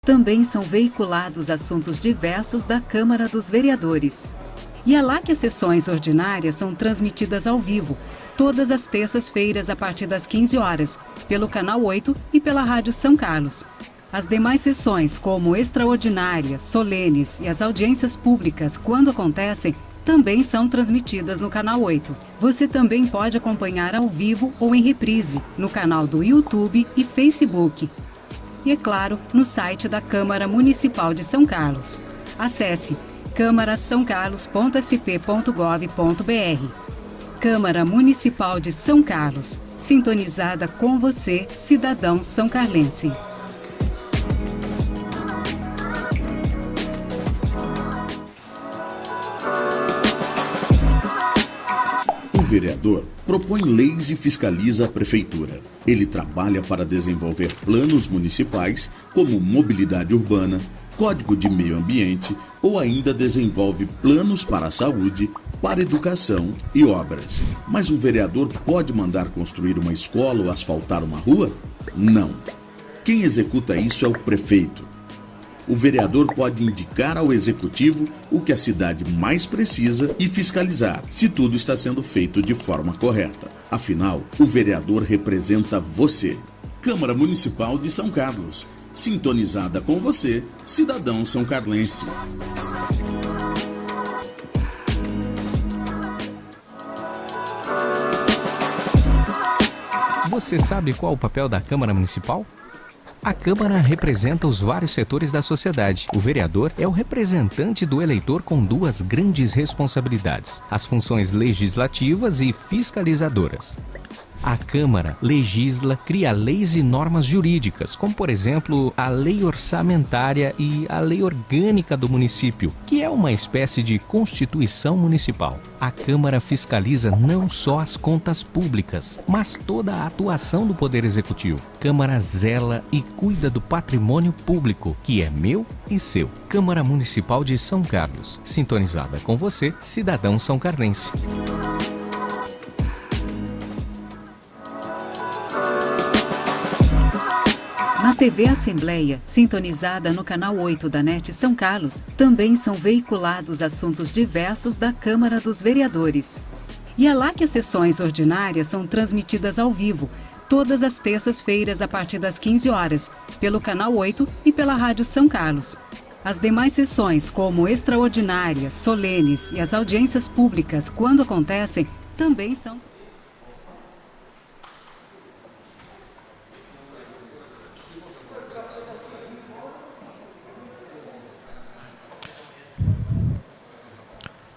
Também são veiculados assuntos diversos da Câmara dos Vereadores. E é lá que as sessões ordinárias são transmitidas ao vivo, todas as terças-feiras a partir das 15 horas, pelo Canal 8 e pela Rádio São Carlos. As demais sessões, como extraordinárias, solenes e as audiências públicas, quando acontecem, também são transmitidas no Canal 8. Você também pode acompanhar ao vivo ou em reprise, no canal do YouTube e Facebook. E, é claro, no site da Câmara Municipal de São Carlos. Acesse câmarasaoccarlos.sp.gov.br. Câmara Municipal de São Carlos, sintonizada com você, cidadão são-carlense. O vereador propõe leis e fiscaliza a prefeitura. Ele trabalha para desenvolver planos municipais, como mobilidade urbana, código de meio ambiente, ou ainda desenvolve planos para a saúde, para educação e obras. Mas um vereador pode mandar construir uma escola ou asfaltar uma rua? Não. Quem executa isso é o prefeito. O vereador pode indicar ao executivo o que a cidade mais precisa e fiscalizar se tudo está sendo feito de forma correta. Afinal, o vereador representa você. Câmara Municipal de São Carlos. Sintonizada com você, cidadão são-carlense. Você sabe qual o papel da Câmara Municipal? A Câmara representa os vários setores da sociedade. O vereador é o representante do eleitor com duas grandes responsabilidades: as funções legislativas e fiscalizadoras. A Câmara legisla, cria leis e normas jurídicas, como, por exemplo, a Lei Orçamentária e a Lei Orgânica do município, que é uma espécie de Constituição Municipal. A Câmara fiscaliza não só as contas públicas, mas toda a atuação do Poder Executivo. Câmara zela e cuida do patrimônio público, que é meu e seu. Câmara Municipal de São Carlos, sintonizada com você, cidadão são-carlense. Na TV Assembleia, sintonizada no Canal 8 da NET São Carlos, também são veiculados assuntos diversos da Câmara dos Vereadores. E é lá que as sessões ordinárias são transmitidas ao vivo, todas as terças-feiras a partir das 15 horas, pelo Canal 8 e pela Rádio São Carlos. As demais sessões, como extraordinárias, solenes e as audiências públicas, quando acontecem, também são...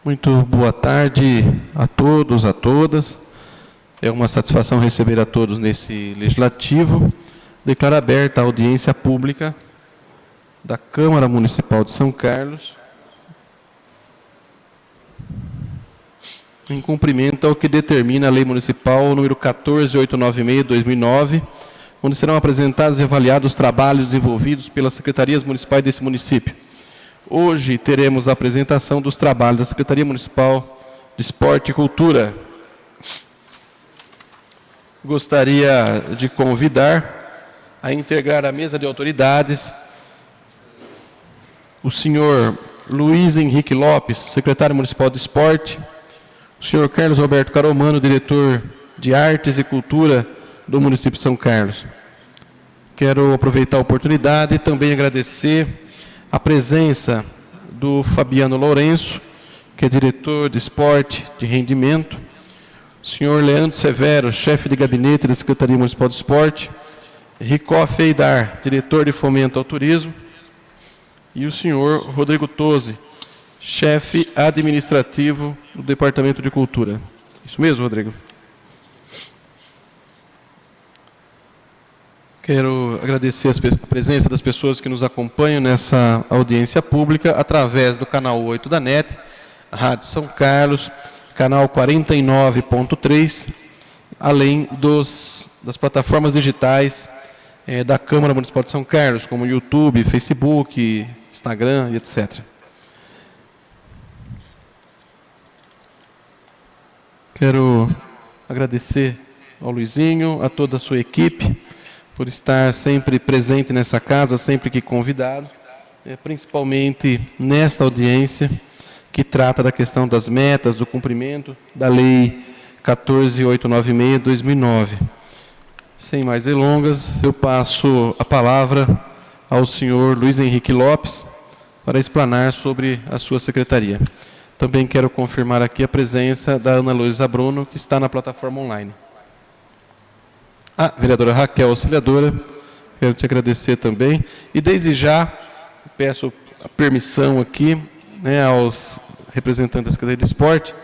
Muito boa tarde a todos, a todas. É uma satisfação receber a todos nesse legislativo. Declaro aberta a audiência pública da Câmara Municipal de São Carlos, em cumprimento ao que determina a Lei Municipal número 14896/2009, onde serão apresentados e avaliados os trabalhos desenvolvidos pelas secretarias municipais desse município. Hoje teremos a apresentação dos trabalhos da Secretaria Municipal de Esporte e Cultura. Gostaria de convidar a integrar a mesa de autoridades o senhor Luiz Henrique Lopes, secretário municipal de Esporte, o senhor Carlos Roberto Caromano, diretor de Artes e Cultura do município de São Carlos. Quero aproveitar a oportunidade e também agradecer a presença do Fabiano Lourenço, que é diretor de esporte, de rendimento, o senhor Leandro Severo, chefe de gabinete da Secretaria Municipal de Esporte, Ricó Feidar, diretor de fomento ao turismo, e o senhor Rodrigo Tozzi, chefe administrativo do Departamento de Cultura. Isso mesmo, Rodrigo? Quero agradecer a presença das pessoas que nos acompanham nessa audiência pública através do canal 8 da NET, Rádio São Carlos, canal 49.3, além das plataformas digitais da Câmara Municipal de São Carlos, como YouTube, Facebook, Instagram e etc. Quero agradecer ao Luizinho, a toda a sua equipe, por estar sempre presente nessa casa, sempre que convidado, principalmente nesta audiência que trata da questão das metas, do cumprimento da Lei 14.896/2009. Sem mais delongas, eu passo a palavra ao senhor Luiz Henrique Lopes para explanar sobre a sua secretaria. Também quero confirmar aqui a presença da Ana Luísa Bruno, que está na plataforma online. A vereadora Raquel, auxiliadora, quero te agradecer também. E desde já, peço a permissão aqui, aos representantes da Secretaria de Esporte,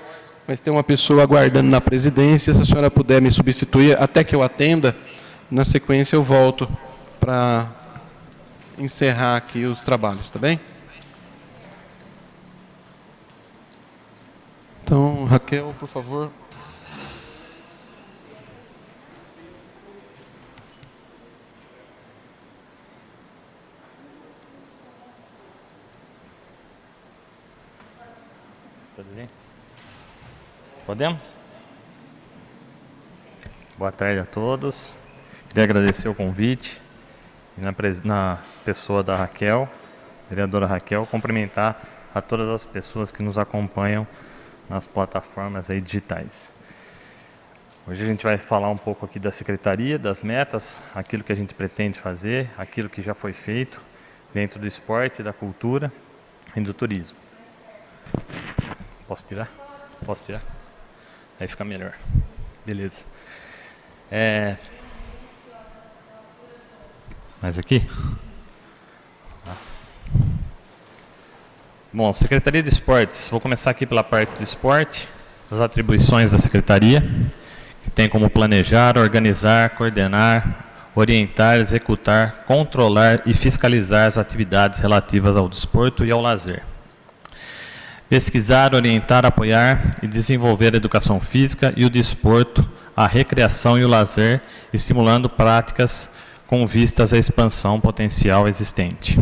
mas tem uma pessoa aguardando na presidência, se a senhora puder me substituir até que eu atenda, na sequência eu volto para encerrar aqui os trabalhos, tá bem? Então, Raquel, por favor. Tudo bem? Podemos? Boa tarde a todos. Queria agradecer o convite e na pessoa da Raquel, vereadora Raquel, cumprimentar a todas as pessoas que nos acompanham nas plataformas aí digitais. Hoje a gente vai falar um pouco aqui da secretaria, das metas, aquilo que a gente pretende fazer, aquilo que já foi feito dentro do esporte, da cultura e do turismo. Posso tirar? Posso tirar? Aí fica melhor. Beleza. Mais aqui? Bom, Secretaria de Esportes. Vou começar aqui pela parte do esporte, as atribuições da Secretaria, que tem como planejar, organizar, coordenar, orientar, executar, controlar e fiscalizar as atividades relativas ao desporto e ao lazer. Pesquisar, orientar, apoiar e desenvolver a educação física e o desporto, a recreação e o lazer, estimulando práticas com vistas à expansão potencial existente.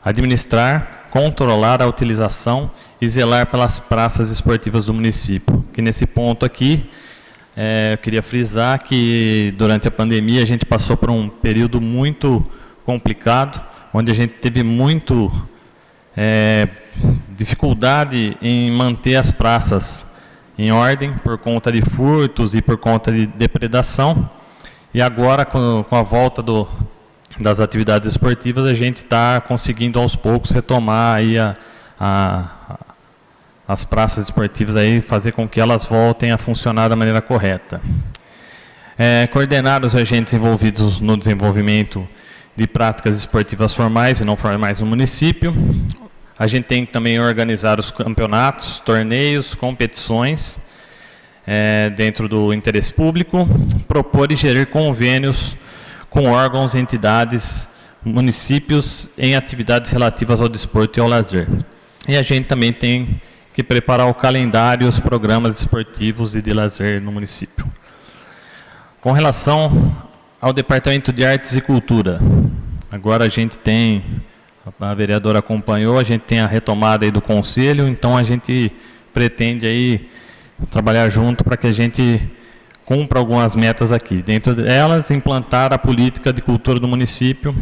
Administrar, controlar a utilização e zelar pelas praças esportivas do município. Que nesse ponto aqui, eu queria frisar que durante a pandemia a gente passou por um período muito complicado, onde a gente teve muito dificuldade em manter as praças em ordem por conta de furtos e por conta de depredação. E agora, com a volta das atividades esportivas, a gente está conseguindo aos poucos retomar aí as praças esportivas, aí, fazer com que elas voltem a funcionar da maneira correta. Coordenar os agentes envolvidos no desenvolvimento de práticas esportivas formais e não formais no município. A gente tem que também organizar os campeonatos, torneios, competições dentro do interesse público, propor e gerir convênios com órgãos, entidades, municípios em atividades relativas ao desporto e ao lazer. E a gente também tem que preparar o calendário e os programas esportivos e de lazer no município. Com relação ao Departamento de Artes e Cultura, agora a gente tem, a vereadora acompanhou, a gente tem a retomada aí do conselho, então a gente pretende aí trabalhar junto para que a gente cumpra algumas metas aqui. Dentro delas, implantar a política de cultura do município,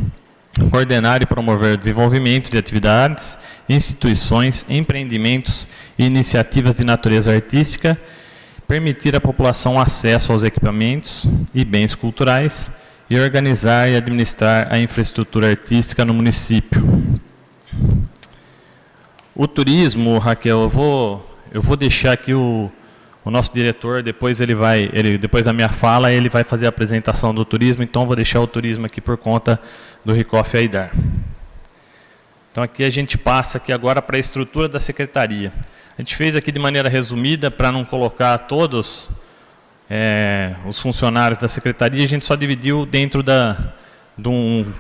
coordenar e promover o desenvolvimento de atividades, instituições, empreendimentos e iniciativas de natureza artística, permitir à população acesso aos equipamentos e bens culturais e organizar e administrar a infraestrutura artística no município. O turismo, Raquel, eu vou deixar aqui o nosso diretor, depois depois da minha fala, ele vai fazer a apresentação do turismo, então vou deixar o turismo aqui por conta do Ricoff Aidar. Então aqui a gente passa aqui agora para a estrutura da secretaria. A gente fez aqui de maneira resumida, para não colocar todos os funcionários da secretaria, a gente só dividiu dentro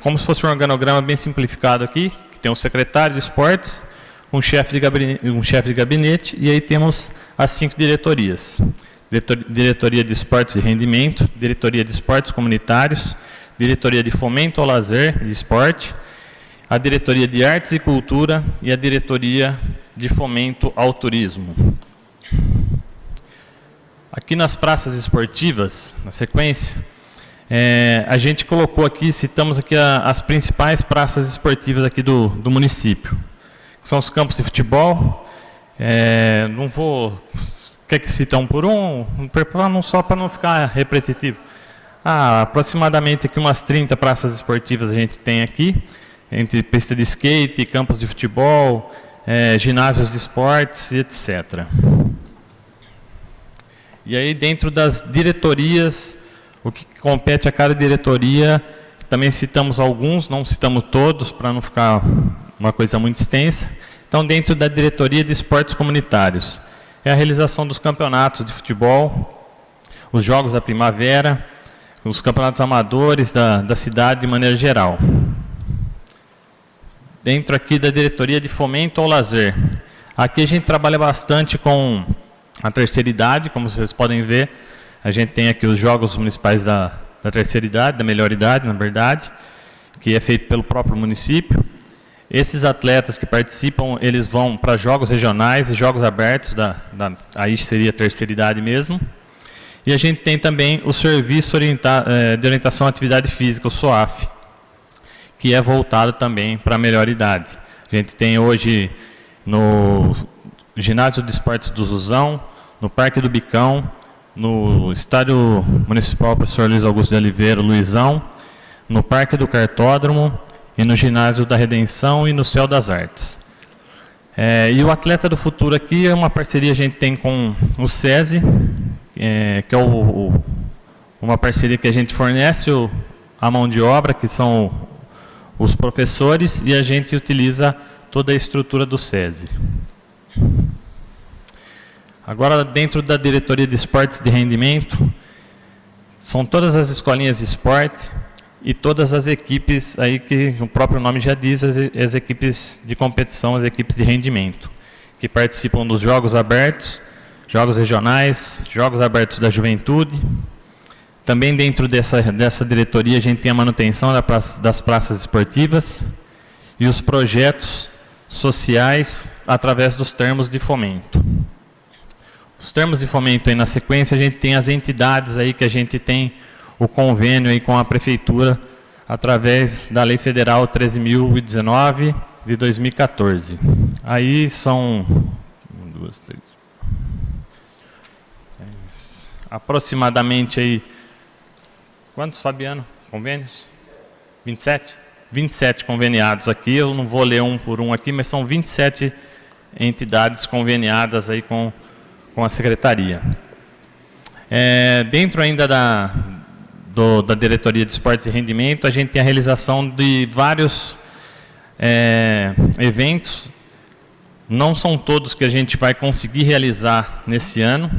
como se fosse um organograma bem simplificado aqui, que tem um secretário de esportes, um chefe de gabinete, e aí temos as 5 diretorias. Diretoria de Esportes e Rendimento, Diretoria de Esportes Comunitários, Diretoria de Fomento ao Lazer e Esporte, a Diretoria de Artes e Cultura e a Diretoria de Fomento ao Turismo. Aqui nas praças esportivas, na sequência, A gente colocou aqui, citamos aqui as principais praças esportivas aqui do município. São os campos de futebol. Não vou... Quer que cite um por um? Só para não ficar repetitivo. Aproximadamente aqui umas 30 praças esportivas a gente tem aqui, entre pista de skate, campos de futebol, ginásios de esportes e etc. E aí dentro das diretorias, o que compete a cada diretoria, também citamos alguns, não citamos todos, para não ficar uma coisa muito extensa. Então, dentro da diretoria de esportes comunitários, é a realização dos campeonatos de futebol, os jogos da primavera, os campeonatos amadores da cidade de maneira geral. Dentro aqui da diretoria de fomento ao lazer, aqui a gente trabalha bastante com a terceira idade, como vocês podem ver, a gente tem aqui os jogos municipais da terceira idade, da melhor idade, na verdade, que é feito pelo próprio município. Esses atletas que participam, eles vão para jogos regionais e jogos abertos, aí seria a terceira idade mesmo. E a gente tem também o Serviço de Orientação à Atividade Física, o SOAF, que é voltado também para a melhor idade. A gente tem hoje no Ginásio de Esportes do Zuzão, no Parque do Bicão, no Estádio Municipal Professor Luiz Augusto de Oliveira, Luizão, no Parque do Cartódromo, e no Ginásio da Redenção e no Céu das Artes. E o Atleta do Futuro aqui é uma parceria que a gente tem com o SESI, que é uma parceria que a gente fornece a mão de obra, que são os professores, e a gente utiliza toda a estrutura do SESI. Agora, dentro da diretoria de esportes de rendimento, são todas as escolinhas de esporte, e todas as equipes, aí que o próprio nome já diz, as equipes de competição, as equipes de rendimento, que participam dos jogos abertos, jogos regionais, jogos abertos da juventude. Também dentro dessa diretoria a gente tem a manutenção das praças esportivas e os projetos sociais através dos termos de fomento. Os termos de fomento aí na sequência, a gente tem as entidades aí que a gente tem o convênio aí com a Prefeitura, através da Lei Federal 13.019, de 2014. Aí são aproximadamente aí, quantos, Fabiano, convênios? 27? 27 conveniados aqui, eu não vou ler um por um aqui, mas são 27 entidades conveniadas aí com a Secretaria. Dentro ainda da Diretoria de Esportes e Rendimento, a gente tem a realização de vários eventos. Não são todos que a gente vai conseguir realizar nesse ano,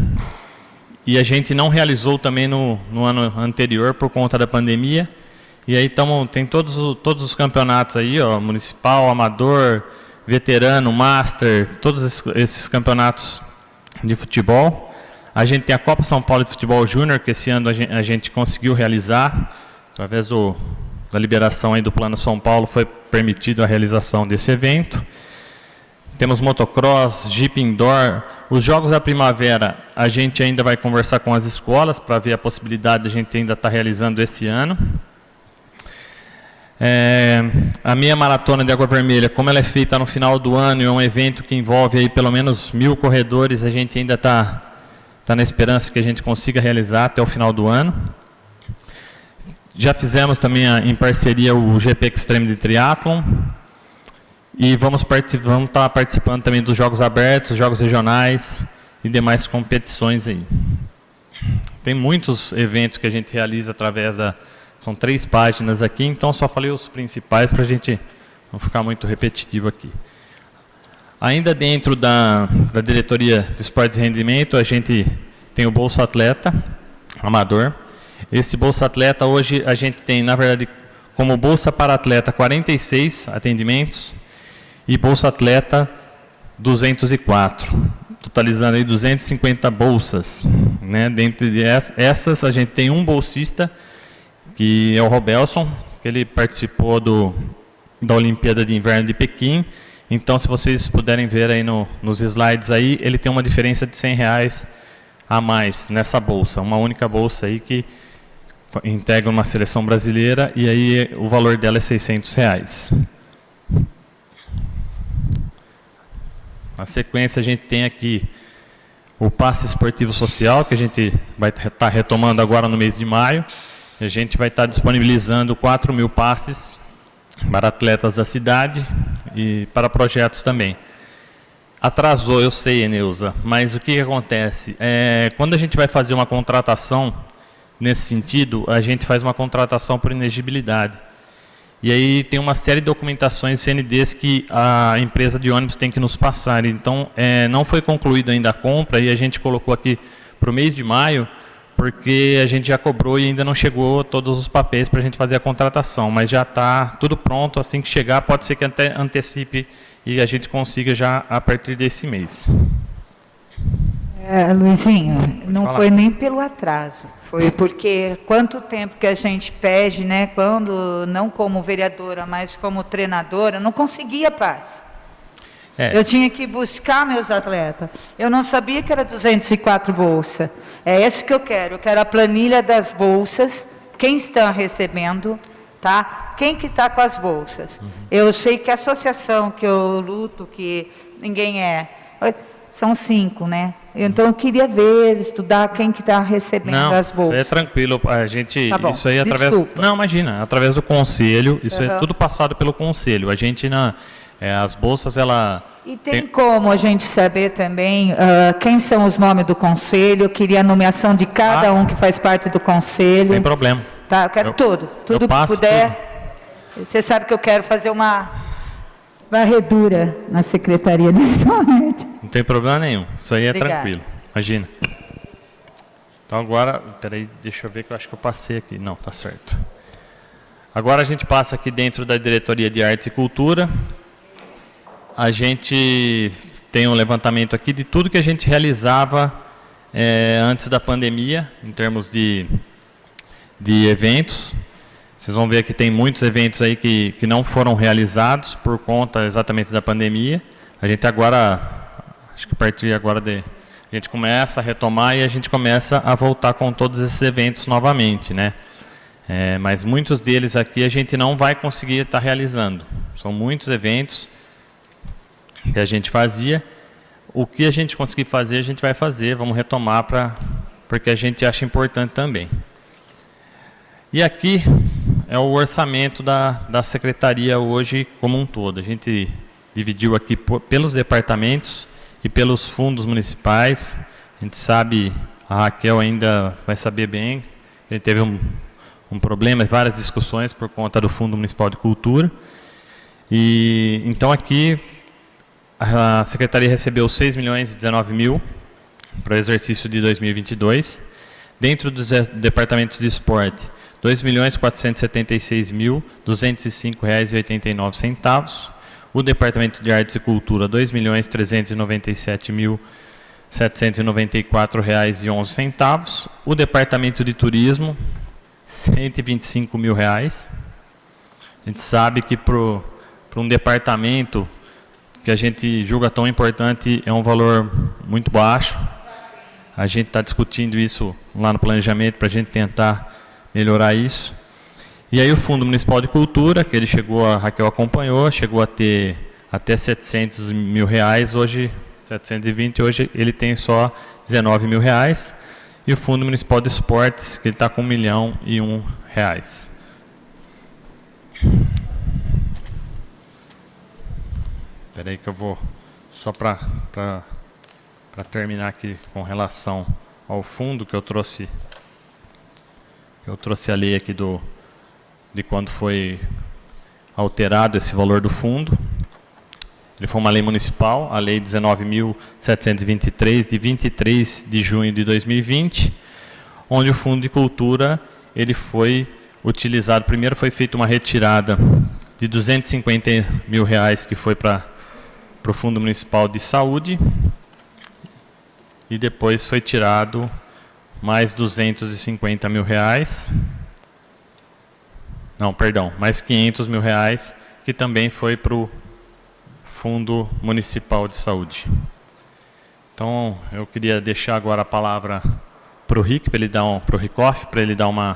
e a gente não realizou também no ano anterior por conta da pandemia. E aí tem todos os campeonatos aí, municipal, amador, veterano, master, todos esses campeonatos de futebol. A gente tem a Copa São Paulo de Futebol Júnior, que esse ano a gente conseguiu realizar, através da liberação aí do Plano São Paulo, foi permitido a realização desse evento. Temos motocross, jeep indoor. Os Jogos da Primavera, a gente ainda vai conversar com as escolas para ver a possibilidade de a gente ainda estar realizando esse ano. A meia maratona de Água Vermelha, como ela é feita no final do ano, é um evento que envolve aí pelo menos 1000 corredores, a gente ainda está na esperança que a gente consiga realizar até o final do ano. Já fizemos também em parceria o GP Extreme de Triathlon, e vamos estar participando também dos Jogos Abertos, Jogos Regionais e demais competições aí. Tem muitos eventos que a gente realiza através são 3 páginas aqui, então só falei os principais para a gente não ficar muito repetitivo aqui. Ainda dentro da Diretoria de Esportes e Rendimento, a gente tem o Bolsa Atleta Amador. Esse Bolsa Atleta, hoje, a gente tem, na verdade, como Bolsa para Atleta, 46 atendimentos, e Bolsa Atleta, 204, totalizando aí 250 bolsas. Né? Dentre essas, a gente tem um bolsista, que é o Robelson, que ele participou da Olimpíada de Inverno de Pequim. Então, se vocês puderem ver aí nos slides aí, ele tem uma diferença de R$100 a mais nessa bolsa, uma única bolsa aí que integra uma seleção brasileira e aí o valor dela é R$600. Na sequência a gente tem aqui o passe esportivo social, que a gente vai estar retomando agora no mês de maio. A gente vai estar disponibilizando 4.000 passes para atletas da cidade e para projetos também. Atrasou, eu sei, Eneuza, mas o que acontece? Quando a gente vai fazer uma contratação nesse sentido, a gente faz uma contratação por inegibilidade. E aí tem uma série de documentações CNDs que a empresa de ônibus tem que nos passar. Então, não foi concluída ainda a compra e a gente colocou aqui para o mês de maio, porque a gente já cobrou e ainda não chegou todos os papéis para a gente fazer a contratação. Mas já está tudo pronto, assim que chegar, pode ser que até antecipe e a gente consiga já a partir desse mês. Luizinho, não foi nem pelo atraso, foi porque quanto tempo que a gente pede, né, quando não como vereadora, mas como treinadora, não conseguia paz. Eu tinha que buscar meus atletas. Eu não sabia que era 204 bolsas. É esse que eu quero a planilha das bolsas, quem está recebendo, tá? Quem que está com as bolsas. Eu sei que a associação que eu luto, que ninguém são 5, né? Então eu queria ver, estudar quem que está recebendo as bolsas. Isso aí é tranquilo, a gente, tá bom, isso aí é através, não, imagina, através do conselho, isso é tudo passado pelo conselho. A gente as bolsas, E tem como a gente saber também quem são os nomes do conselho? Eu queria a nomeação de cada um que faz parte do conselho. Sem problema. Tá, eu quero tudo que puder. Tudo. Você sabe que eu quero fazer uma varredura na Secretaria de Esporte. Não tem problema nenhum, isso aí é tranquilo, imagina. Então agora, peraí, deixa eu ver que eu acho que eu passei aqui. Não, tá certo. Agora a gente passa aqui dentro da Diretoria de Artes e Cultura. A gente tem um levantamento aqui de tudo que a gente realizava antes da pandemia, em termos de eventos. Vocês vão ver que tem muitos eventos aí que não foram realizados por conta exatamente da pandemia. A gente agora, acho que a partir agora a gente começa a retomar e a gente começa a voltar com todos esses eventos novamente, né? Mas muitos deles aqui a gente não vai conseguir estar realizando. São muitos eventos que a gente fazia. O que a gente conseguir fazer, a gente vai fazer, vamos retomar porque a gente acha importante também. E aqui é o orçamento da Secretaria hoje como um todo. A gente dividiu aqui pelos departamentos e pelos fundos municipais. A gente sabe, a Raquel ainda vai saber bem, ele teve um problema, várias discussões por conta do Fundo Municipal de Cultura. E então aqui a Secretaria recebeu 6.019.000 para o exercício de 2022. Dentro dos departamentos de esporte, R$ 2.476.205,89. O Departamento de Artes e Cultura, R$ 2.397.794,11. O Departamento de Turismo, R$ 125.000. A gente sabe que para um departamento que a gente julga tão importante é um valor muito baixo. A gente está discutindo isso lá no planejamento para a gente tentar melhorar isso. E aí o Fundo Municipal de Cultura, que ele a Raquel acompanhou, chegou a ter até R$700 mil, hoje 720, hoje ele tem só R$19 mil. E o Fundo Municipal de Esportes, que ele está com R$1.001. Espera aí que eu vou, só para terminar aqui com relação ao fundo que eu trouxe a lei aqui de quando foi alterado esse valor do fundo. Ele foi uma lei municipal, a lei 19.723, de 23 de junho de 2020, onde o Fundo de Cultura ele foi utilizado. Primeiro foi feita uma retirada de R$250 mil, que foi para o Fundo Municipal de Saúde, e depois foi tirado mais R$250 mil, não, perdão, mais R$500 mil, que também foi para o Fundo Municipal de Saúde. Então, eu queria deixar agora a palavra para o Rick, para ele dar para o Rickoff, para ele dar uma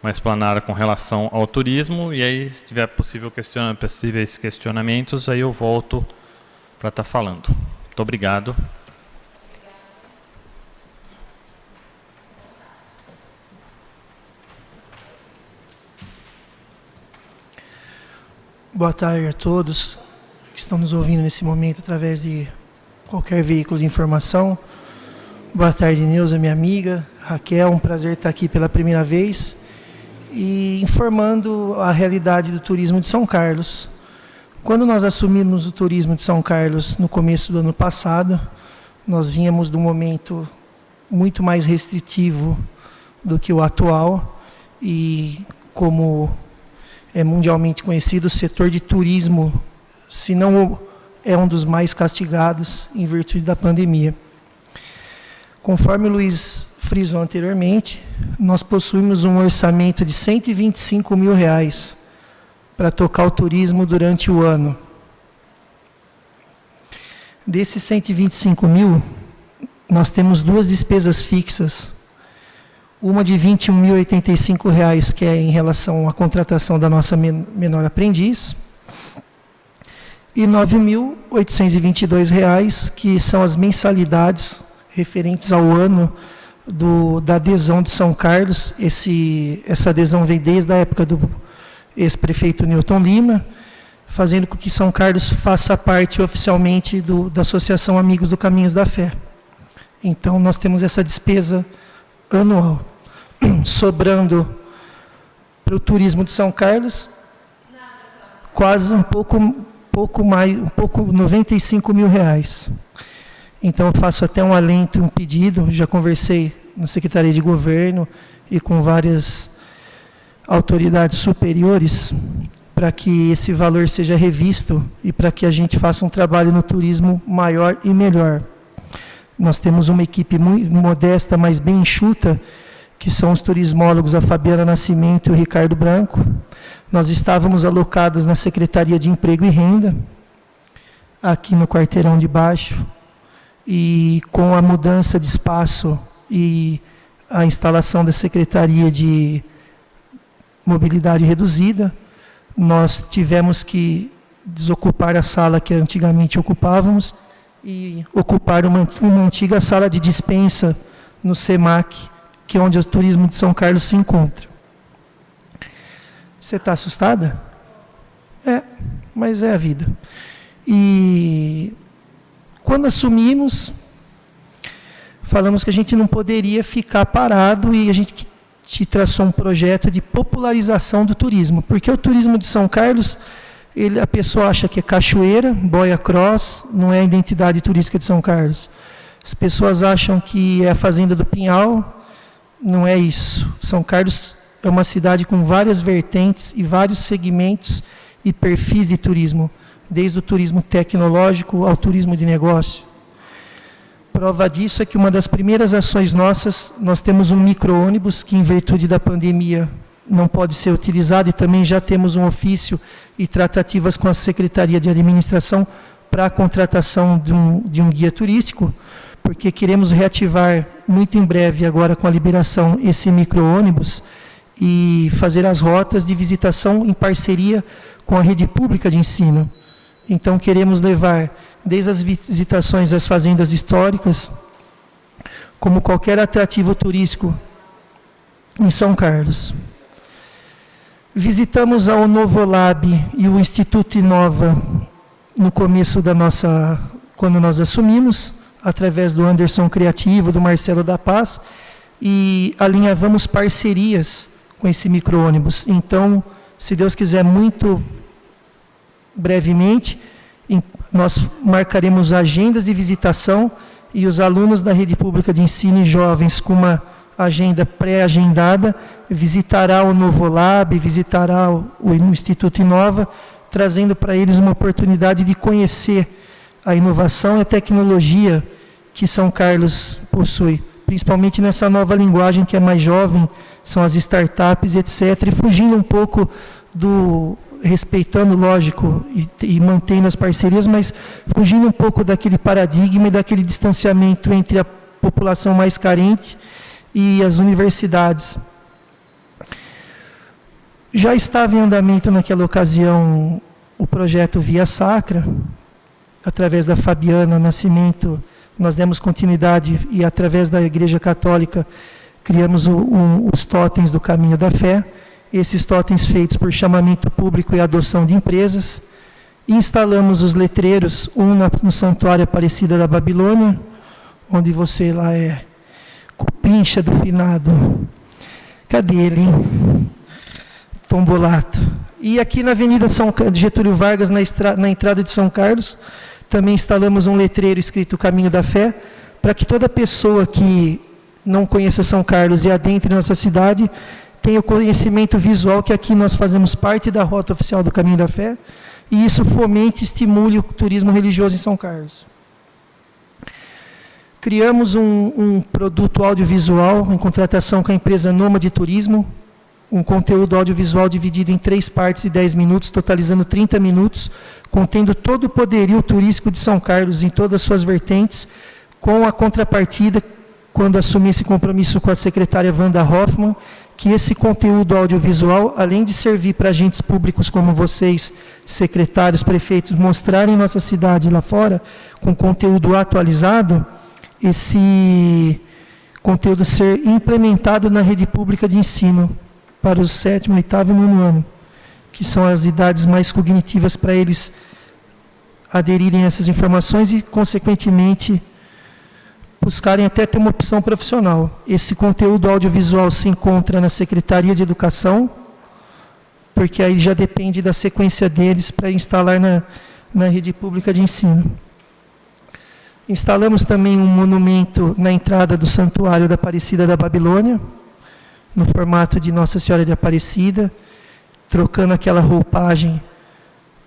uma explanada com relação ao turismo, e aí, se tiver possíveis questionamentos, aí eu volto para estar falando. Muito obrigado. Boa tarde a todos que estão nos ouvindo nesse momento através de qualquer veículo de informação. Boa tarde, Neuza, minha amiga. Raquel, um prazer estar aqui pela primeira vez e informando a realidade do turismo de São Carlos. Quando nós assumimos o turismo de São Carlos no começo do ano passado, nós vínhamos de um momento muito mais restritivo do que o atual e, como é mundialmente conhecido, o setor de turismo, se não é um dos mais castigados em virtude da pandemia. Conforme o Luiz frisou anteriormente, nós possuímos um orçamento de R$125 mil para tocar o turismo durante o ano. Desses 125 mil, nós temos duas despesas fixas. Uma de R$ 21.085, que é em relação à contratação da nossa menor aprendiz, e R$ 9.822, que são as mensalidades referentes ao ano da adesão de São Carlos. Essa adesão vem desde a época do ex-prefeito Newton Lima, fazendo com que São Carlos faça parte oficialmente da Associação Amigos do Caminhos da Fé. Então, nós temos essa despesa anual, sobrando para o turismo de São Carlos, quase um pouco mais, R$95 mil. Então, eu faço até um alento, um pedido, já conversei na Secretaria de Governo e com várias autoridades superiores, para que esse valor seja revisto e para que a gente faça um trabalho no turismo maior e melhor. Nós temos uma equipe muito modesta, mas bem enxuta, que são os turismólogos, a Fabiana Nascimento e o Ricardo Branco. Nós estávamos alocados na Secretaria de Emprego e Renda, aqui no quarteirão de baixo, e com a mudança de espaço e a instalação da Secretaria de Mobilidade Reduzida, nós tivemos que desocupar a sala que antigamente ocupávamos e ocupar uma antiga sala de dispensa no SEMAC, que é onde o turismo de São Carlos se encontra. Você está assustada? Mas é a vida. E quando assumimos, falamos que a gente não poderia ficar parado e a gente te traçou um projeto de popularização do turismo, porque o turismo de São Carlos, a pessoa acha que é cachoeira, boia cross, não é a identidade turística de São Carlos. As pessoas acham que é a Fazenda do Pinhal, não é isso. São Carlos é uma cidade com várias vertentes e vários segmentos e perfis de turismo, desde o turismo tecnológico ao turismo de negócio. Prova disso é que uma das primeiras ações nossas, nós temos um micro-ônibus que, em virtude da pandemia, não pode ser utilizado, e também já temos um ofício e tratativas com a Secretaria de Administração para a contratação de um guia turístico, porque queremos reativar muito em breve, agora com a liberação, esse micro-ônibus e fazer as rotas de visitação em parceria com a rede pública de ensino. Então, queremos levar desde as visitações às fazendas históricas, como qualquer atrativo turístico em São Carlos. Visitamos a Novolab e o Instituto Inova no começo quando nós assumimos, através do Anderson Criativo, do Marcelo da Paz, e alinhavamos parcerias com esse micro-ônibus. Então, se Deus quiser, muito brevemente, nós marcaremos agendas de visitação e os alunos da rede pública de ensino e jovens com uma agenda pré-agendada visitará o Novolab, visitará o Instituto Inova, trazendo para eles uma oportunidade de conhecer a inovação e a tecnologia que São Carlos possui, principalmente nessa nova linguagem que é mais jovem, são as startups, etc., e fugindo um pouco respeitando, lógico, e mantendo as parcerias, mas fugindo um pouco daquele paradigma e daquele distanciamento entre a população mais carente e as universidades. Já estava em andamento naquela ocasião o projeto Via Sacra, através da Fabiana Nascimento, nós demos continuidade e através da Igreja Católica criamos os totens do Caminho da Fé, esses totens feitos por chamamento público e adoção de empresas. Instalamos os letreiros, um no Santuário Aparecida da Babilônia, onde você lá é cupincha do finado. Cadê ele? Tombolato. E aqui na Avenida Getúlio Vargas, na entrada de São Carlos, também instalamos um letreiro escrito Caminho da Fé, para que toda pessoa que não conheça São Carlos e adentre nossa cidade, tenha o conhecimento visual que aqui nós fazemos parte da rota oficial do Caminho da Fé, e isso fomente e estimule o turismo religioso em São Carlos. Criamos um produto audiovisual em contratação com a empresa Nômade Turismo, um conteúdo audiovisual dividido em 3 partes de 10 minutos, totalizando 30 minutos, contendo todo o poderio turístico de São Carlos em todas as suas vertentes, com a contrapartida, quando assumi esse compromisso com a secretária Wanda Hoffmann, que esse conteúdo audiovisual, além de servir para agentes públicos como vocês, secretários, prefeitos, mostrarem nossa cidade lá fora, com conteúdo atualizado, esse conteúdo ser implementado na rede pública de ensino, para os 7º, 8º e 9º ano, que são as idades mais cognitivas para eles aderirem a essas informações e, consequentemente, buscarem até ter uma opção profissional. Esse conteúdo audiovisual se encontra na Secretaria de Educação, porque aí já depende da sequência deles para instalar na rede pública de ensino. Instalamos também um monumento na entrada do Santuário da Aparecida da Babilônia, no formato de Nossa Senhora de Aparecida, trocando aquela roupagem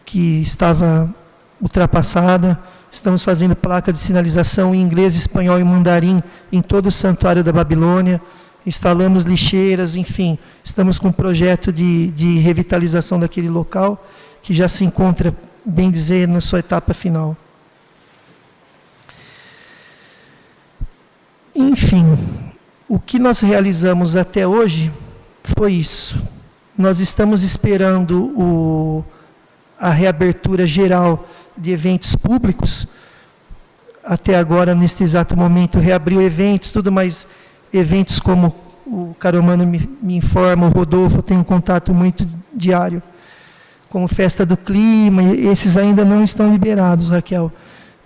que estava ultrapassada. Estamos fazendo placa de sinalização em inglês, espanhol e mandarim em todo o Santuário da Babilônia. Instalamos lixeiras, enfim, estamos com um projeto de revitalização daquele local, que já se encontra, bem dizer, na sua etapa final. Enfim, o que nós realizamos até hoje foi isso. Nós estamos esperando a reabertura geral de eventos públicos. Até agora, neste exato momento, reabriu eventos, tudo mais eventos como o Caromano me informa, o Rodolfo, eu tenho um contato muito diário, como Festa do Clima, esses ainda não estão liberados, Raquel.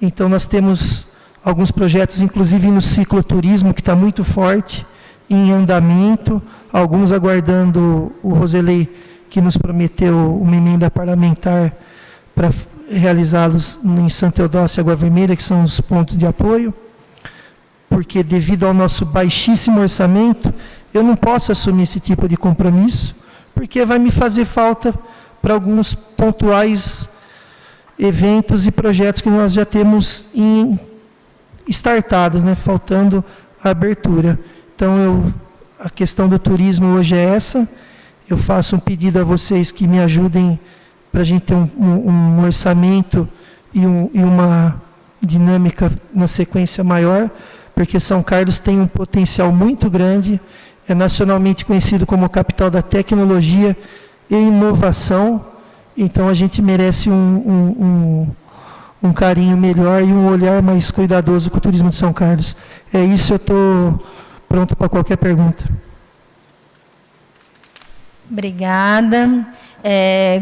Então, nós temos alguns projetos, inclusive no cicloturismo, que está muito forte, em andamento, alguns aguardando o Roselei, que nos prometeu uma emenda parlamentar para realizá-los em Santa Eudócia e Água Vermelha, que são os pontos de apoio, porque devido ao nosso baixíssimo orçamento, eu não posso assumir esse tipo de compromisso, porque vai me fazer falta para alguns pontuais eventos e projetos que nós já temos startados, né, faltando a abertura. Então, a questão do turismo hoje é essa. Eu faço um pedido a vocês que me ajudem para a gente ter um orçamento e uma dinâmica na sequência maior, porque São Carlos tem um potencial muito grande, é nacionalmente conhecido como capital da tecnologia e inovação, então a gente merece um carinho melhor e um olhar mais cuidadoso com o turismo de São Carlos. É isso, eu estou pronto para qualquer pergunta. Obrigada.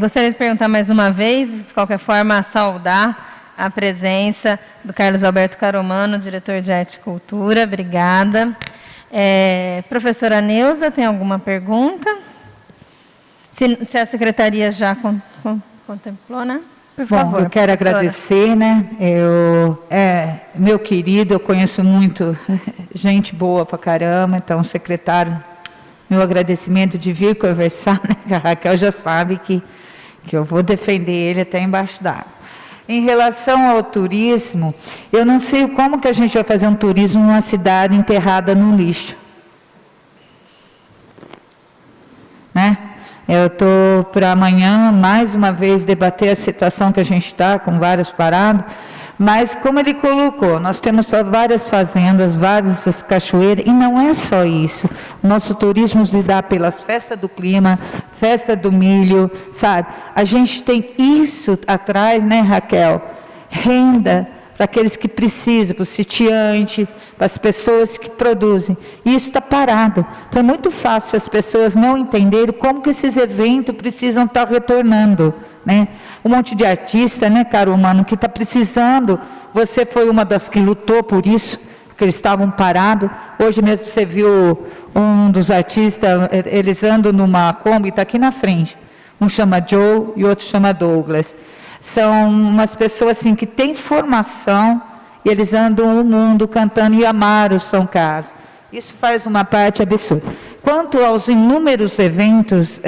Gostaria de perguntar mais uma vez, de qualquer forma, saudar a presença do Carlos Alberto Caromano, diretor de Arte e Cultura. Obrigada. Professora Neuza, tem alguma pergunta? Se a secretaria já contemplou, né? Por favor, eu quero agradecer, né? Meu querido, eu conheço muito gente boa pra caramba, então, secretário, meu agradecimento de vir conversar, né? A Raquel já sabe que eu vou defender ele até embaixo d'água. Em relação ao turismo, eu não sei como que a gente vai fazer um turismo numa cidade enterrada no lixo. Né? Eu estou para amanhã, mais uma vez, debater a situação que a gente está, com vários parados, Mas, como ele colocou, nós temos várias fazendas, várias cachoeiras, e não é só isso. O nosso turismo se dá pelas festas do clima, festa do milho, sabe? A gente tem isso atrás, né, Raquel? Renda para aqueles que precisam, para o sitiante, para as pessoas que produzem. E isso está parado. Então, é muito fácil as pessoas não entenderem como que esses eventos precisam estar retornando, né? Um monte de artista, né, caro mano, que está precisando. Você foi uma das que lutou por isso, porque eles estavam parados. Hoje mesmo você viu um dos artistas, eles andam numa Kombi, está aqui na frente. Um chama Joe e outro chama Douglas. São umas pessoas assim que têm formação e eles andam o mundo cantando e amaram São Carlos. Isso faz uma parte absurda. Quanto aos inúmeros eventos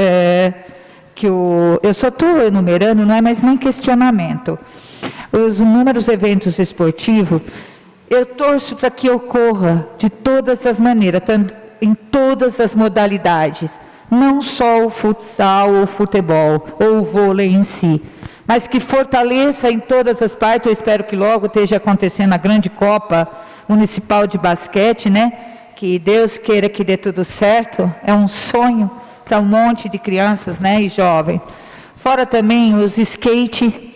eu só estou enumerando, não é mais nem questionamento. Os inúmeros eventos esportivos, eu torço para que ocorra de todas as maneiras, tanto em todas as modalidades, não só o futsal, ou o futebol, ou o vôlei em si, mas que fortaleça em todas as partes. Eu espero que logo esteja acontecendo a grande Copa Municipal de Basquete, né? Que Deus queira que dê tudo certo, é um sonho para um monte de crianças, né, e jovens. Fora também os skate,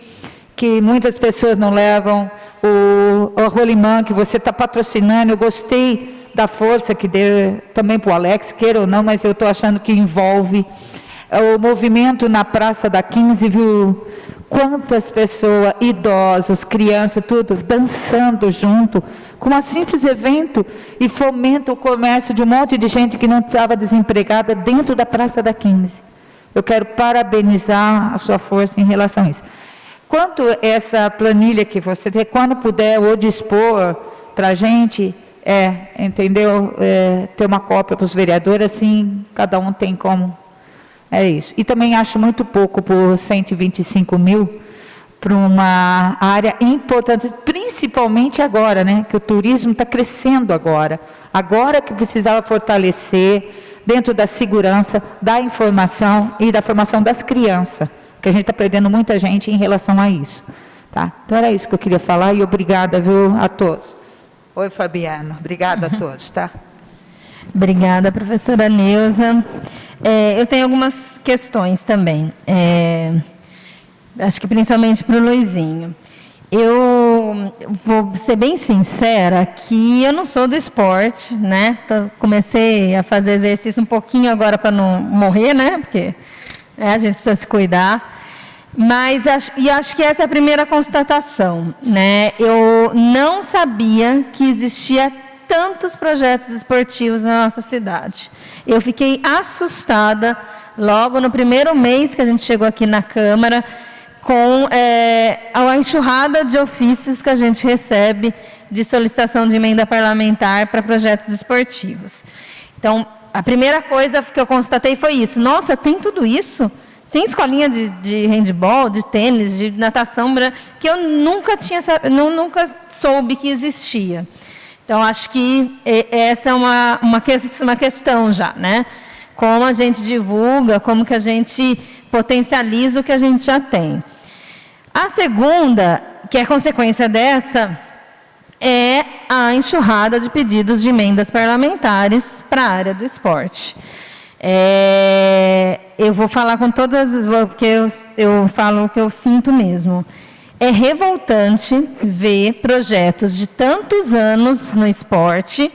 que muitas pessoas não levam, o rolimã que você está patrocinando. Eu gostei da força que deu também para o Alex, queira ou não, mas eu estou achando que envolve. O movimento na Praça da 15, viu quantas pessoas, idosos, crianças, tudo, dançando junto, com um simples evento, e fomenta o comércio de um monte de gente que não estava desempregada dentro da Praça da 15. Eu quero parabenizar a sua força em relação a isso. Quanto a essa planilha que você tem, quando puder ou dispor para a gente, entendeu? Ter uma cópia para os vereadores, assim, cada um tem como. É isso. E também acho muito pouco por 125 mil para uma área importante, principalmente agora, né? Que o turismo está crescendo agora. Agora que precisava fortalecer dentro da segurança, da informação e da formação das crianças, porque a gente está perdendo muita gente em relação a isso. Tá? Então era isso que eu queria falar e obrigada, viu, a todos. Oi, Fabiano. Obrigada a todos, tá? Obrigada, professora Neuza. Eu tenho algumas questões também, acho que principalmente para o Luizinho. Eu vou ser bem sincera que eu não sou do esporte, né? Comecei a fazer exercício um pouquinho agora para não morrer, né? Porque a gente precisa se cuidar. Mas acho que essa é a primeira constatação, né? Eu não sabia que existia tantos projetos esportivos na nossa cidade. Eu fiquei assustada logo no primeiro mês que a gente chegou aqui na Câmara com a enxurrada de ofícios que a gente recebe de solicitação de emenda parlamentar para projetos esportivos. Então, a primeira coisa que eu constatei foi isso. Nossa, tem tudo isso? Tem escolinha de handebol, de tênis, de natação, que eu nunca soube que existia. Então, acho que essa é uma questão já, né? Como a gente divulga, como que a gente potencializa o que a gente já tem. A segunda, que é consequência dessa, é a enxurrada de pedidos de emendas parlamentares para a área do esporte. Eu vou falar com todas, porque eu falo o que eu sinto mesmo. É revoltante ver projetos de tantos anos no esporte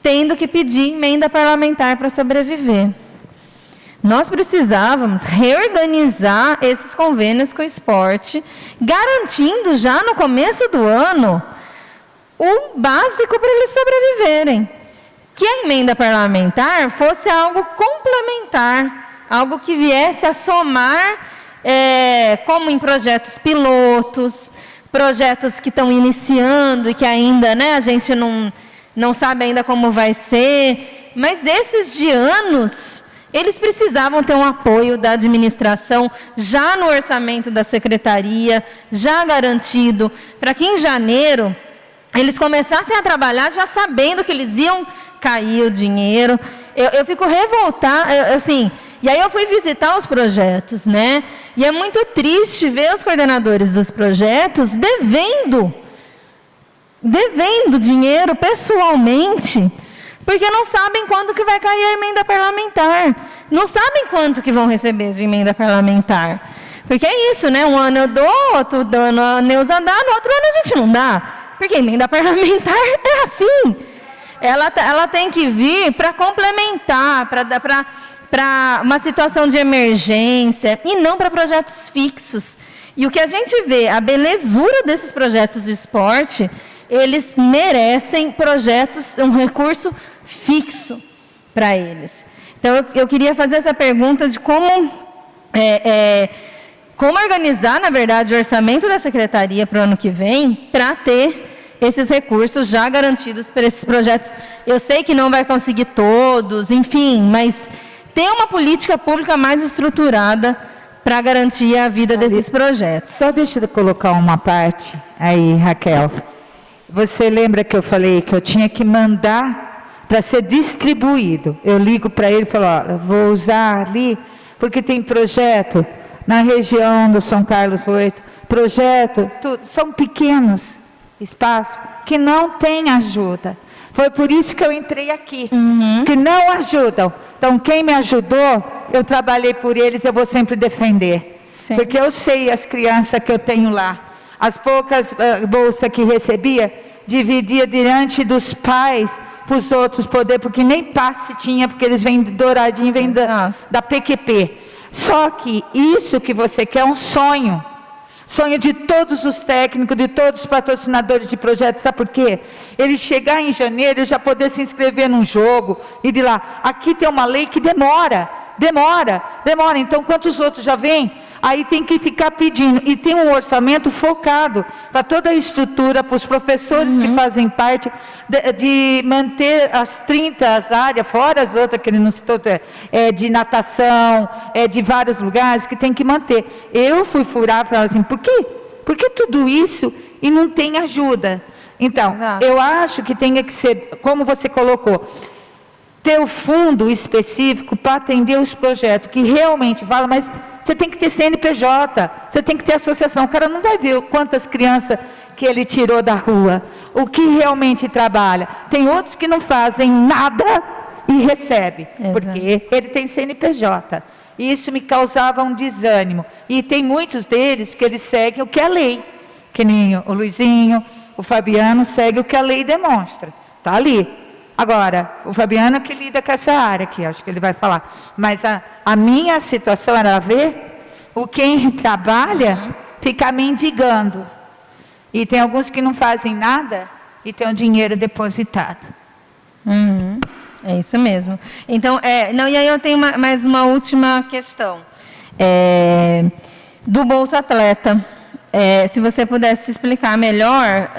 tendo que pedir emenda parlamentar para sobreviver. Nós precisávamos reorganizar esses convênios com o esporte, garantindo já no começo do ano o básico para eles sobreviverem. Que a emenda parlamentar fosse algo complementar, algo que viesse a somar, como em projetos pilotos, projetos que estão iniciando e que ainda, né, a gente não sabe ainda como vai ser, mas esses de anos, eles precisavam ter um apoio da administração já no orçamento da secretaria, já garantido, para que em janeiro eles começassem a trabalhar já sabendo que eles iam cair o dinheiro. Eu fico revoltada, assim. E aí eu fui visitar os projetos, né? E é muito triste ver os coordenadores dos projetos devendo devendo dinheiro pessoalmente, porque não sabem quando que vai cair a emenda parlamentar, não sabem quanto que vão receber de emenda parlamentar. Porque é isso, né? Um ano eu dou, outro ano a Neuza dá, no outro ano a gente não dá. Porque a emenda parlamentar é assim. Ela tem que vir para complementar, para uma situação de emergência, e não para projetos fixos. E o que a gente vê, a belezura desses projetos de esporte, eles merecem projetos, um recurso fixo para eles. Então, eu queria fazer essa pergunta de como organizar, na verdade, o orçamento da Secretaria para o ano que vem, para ter esses recursos já garantidos para esses projetos. Eu sei que não vai conseguir todos, enfim, mas ter uma política pública mais estruturada para garantir a vida desses projetos. Só deixa eu colocar uma parte aí, Raquel. Você lembra que eu falei que eu tinha que mandar para ser distribuído? Eu ligo para ele e falo, ó, vou usar ali, porque tem projeto na região do São Carlos 8, projeto, tudo, são pequenos espaços que não têm ajuda. Foi por isso que eu entrei aqui, que não ajudam. Então, quem me ajudou, eu trabalhei por eles, eu vou sempre defender. Sim. Porque eu sei as crianças que eu tenho lá. As poucas bolsas que recebia, dividia diante dos pais para os outros poder, porque nem passe tinha, porque eles vêm douradinho, vêm da PQP. Só que isso que você quer é um sonho. Sonho de todos os técnicos, de todos os patrocinadores de projetos. Sabe por quê? Ele chegar em janeiro e já poder se inscrever num jogo e de lá. Aqui tem uma lei que demora. Então, quantos outros já vêm? Aí tem que ficar pedindo. E tem um orçamento focado para toda a estrutura, para os professores que fazem parte, de manter as 30 áreas, fora as outras que ele não citou, de natação, de vários lugares que tem que manter. Eu fui furar e falar assim, por quê? Por que tudo isso e não tem ajuda? Então, eu acho que tem que ser, como você colocou, ter o fundo específico para atender os projetos, que realmente falam, mas você tem que ter CNPJ, você tem que ter associação. O cara não vai ver quantas crianças que ele tirou da rua, o que realmente trabalha. Tem outros que não fazem nada e recebe, porque ele tem CNPJ. E isso me causava um desânimo. E tem muitos deles que eles seguem o que a lei, que nem o Luizinho, o Fabiano, segue o que a lei demonstra. Está ali. Agora, o Fabiano é que lida com essa área aqui, acho que ele vai falar. Mas a minha situação era ver o quem trabalha ficar mendigando. E tem alguns que não fazem nada e tem o dinheiro depositado. É isso mesmo. Então, e aí eu tenho mais uma última questão. Do Bolsa Atleta. Se você pudesse explicar melhor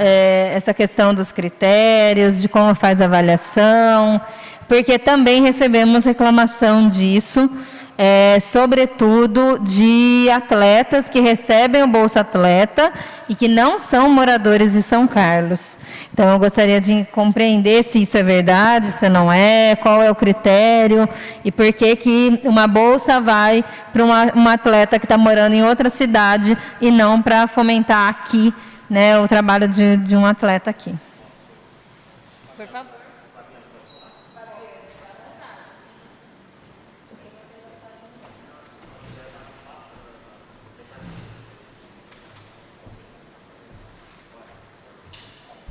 essa questão dos critérios, de como faz a avaliação, porque também recebemos reclamação disso, sobretudo de atletas que recebem o Bolsa Atleta e que não são moradores de São Carlos. Então, eu gostaria de compreender se isso é verdade, se não é, qual é o critério e por que uma bolsa vai para um atleta que está morando em outra cidade e não para fomentar aqui, né, o trabalho de um atleta aqui. Por favor.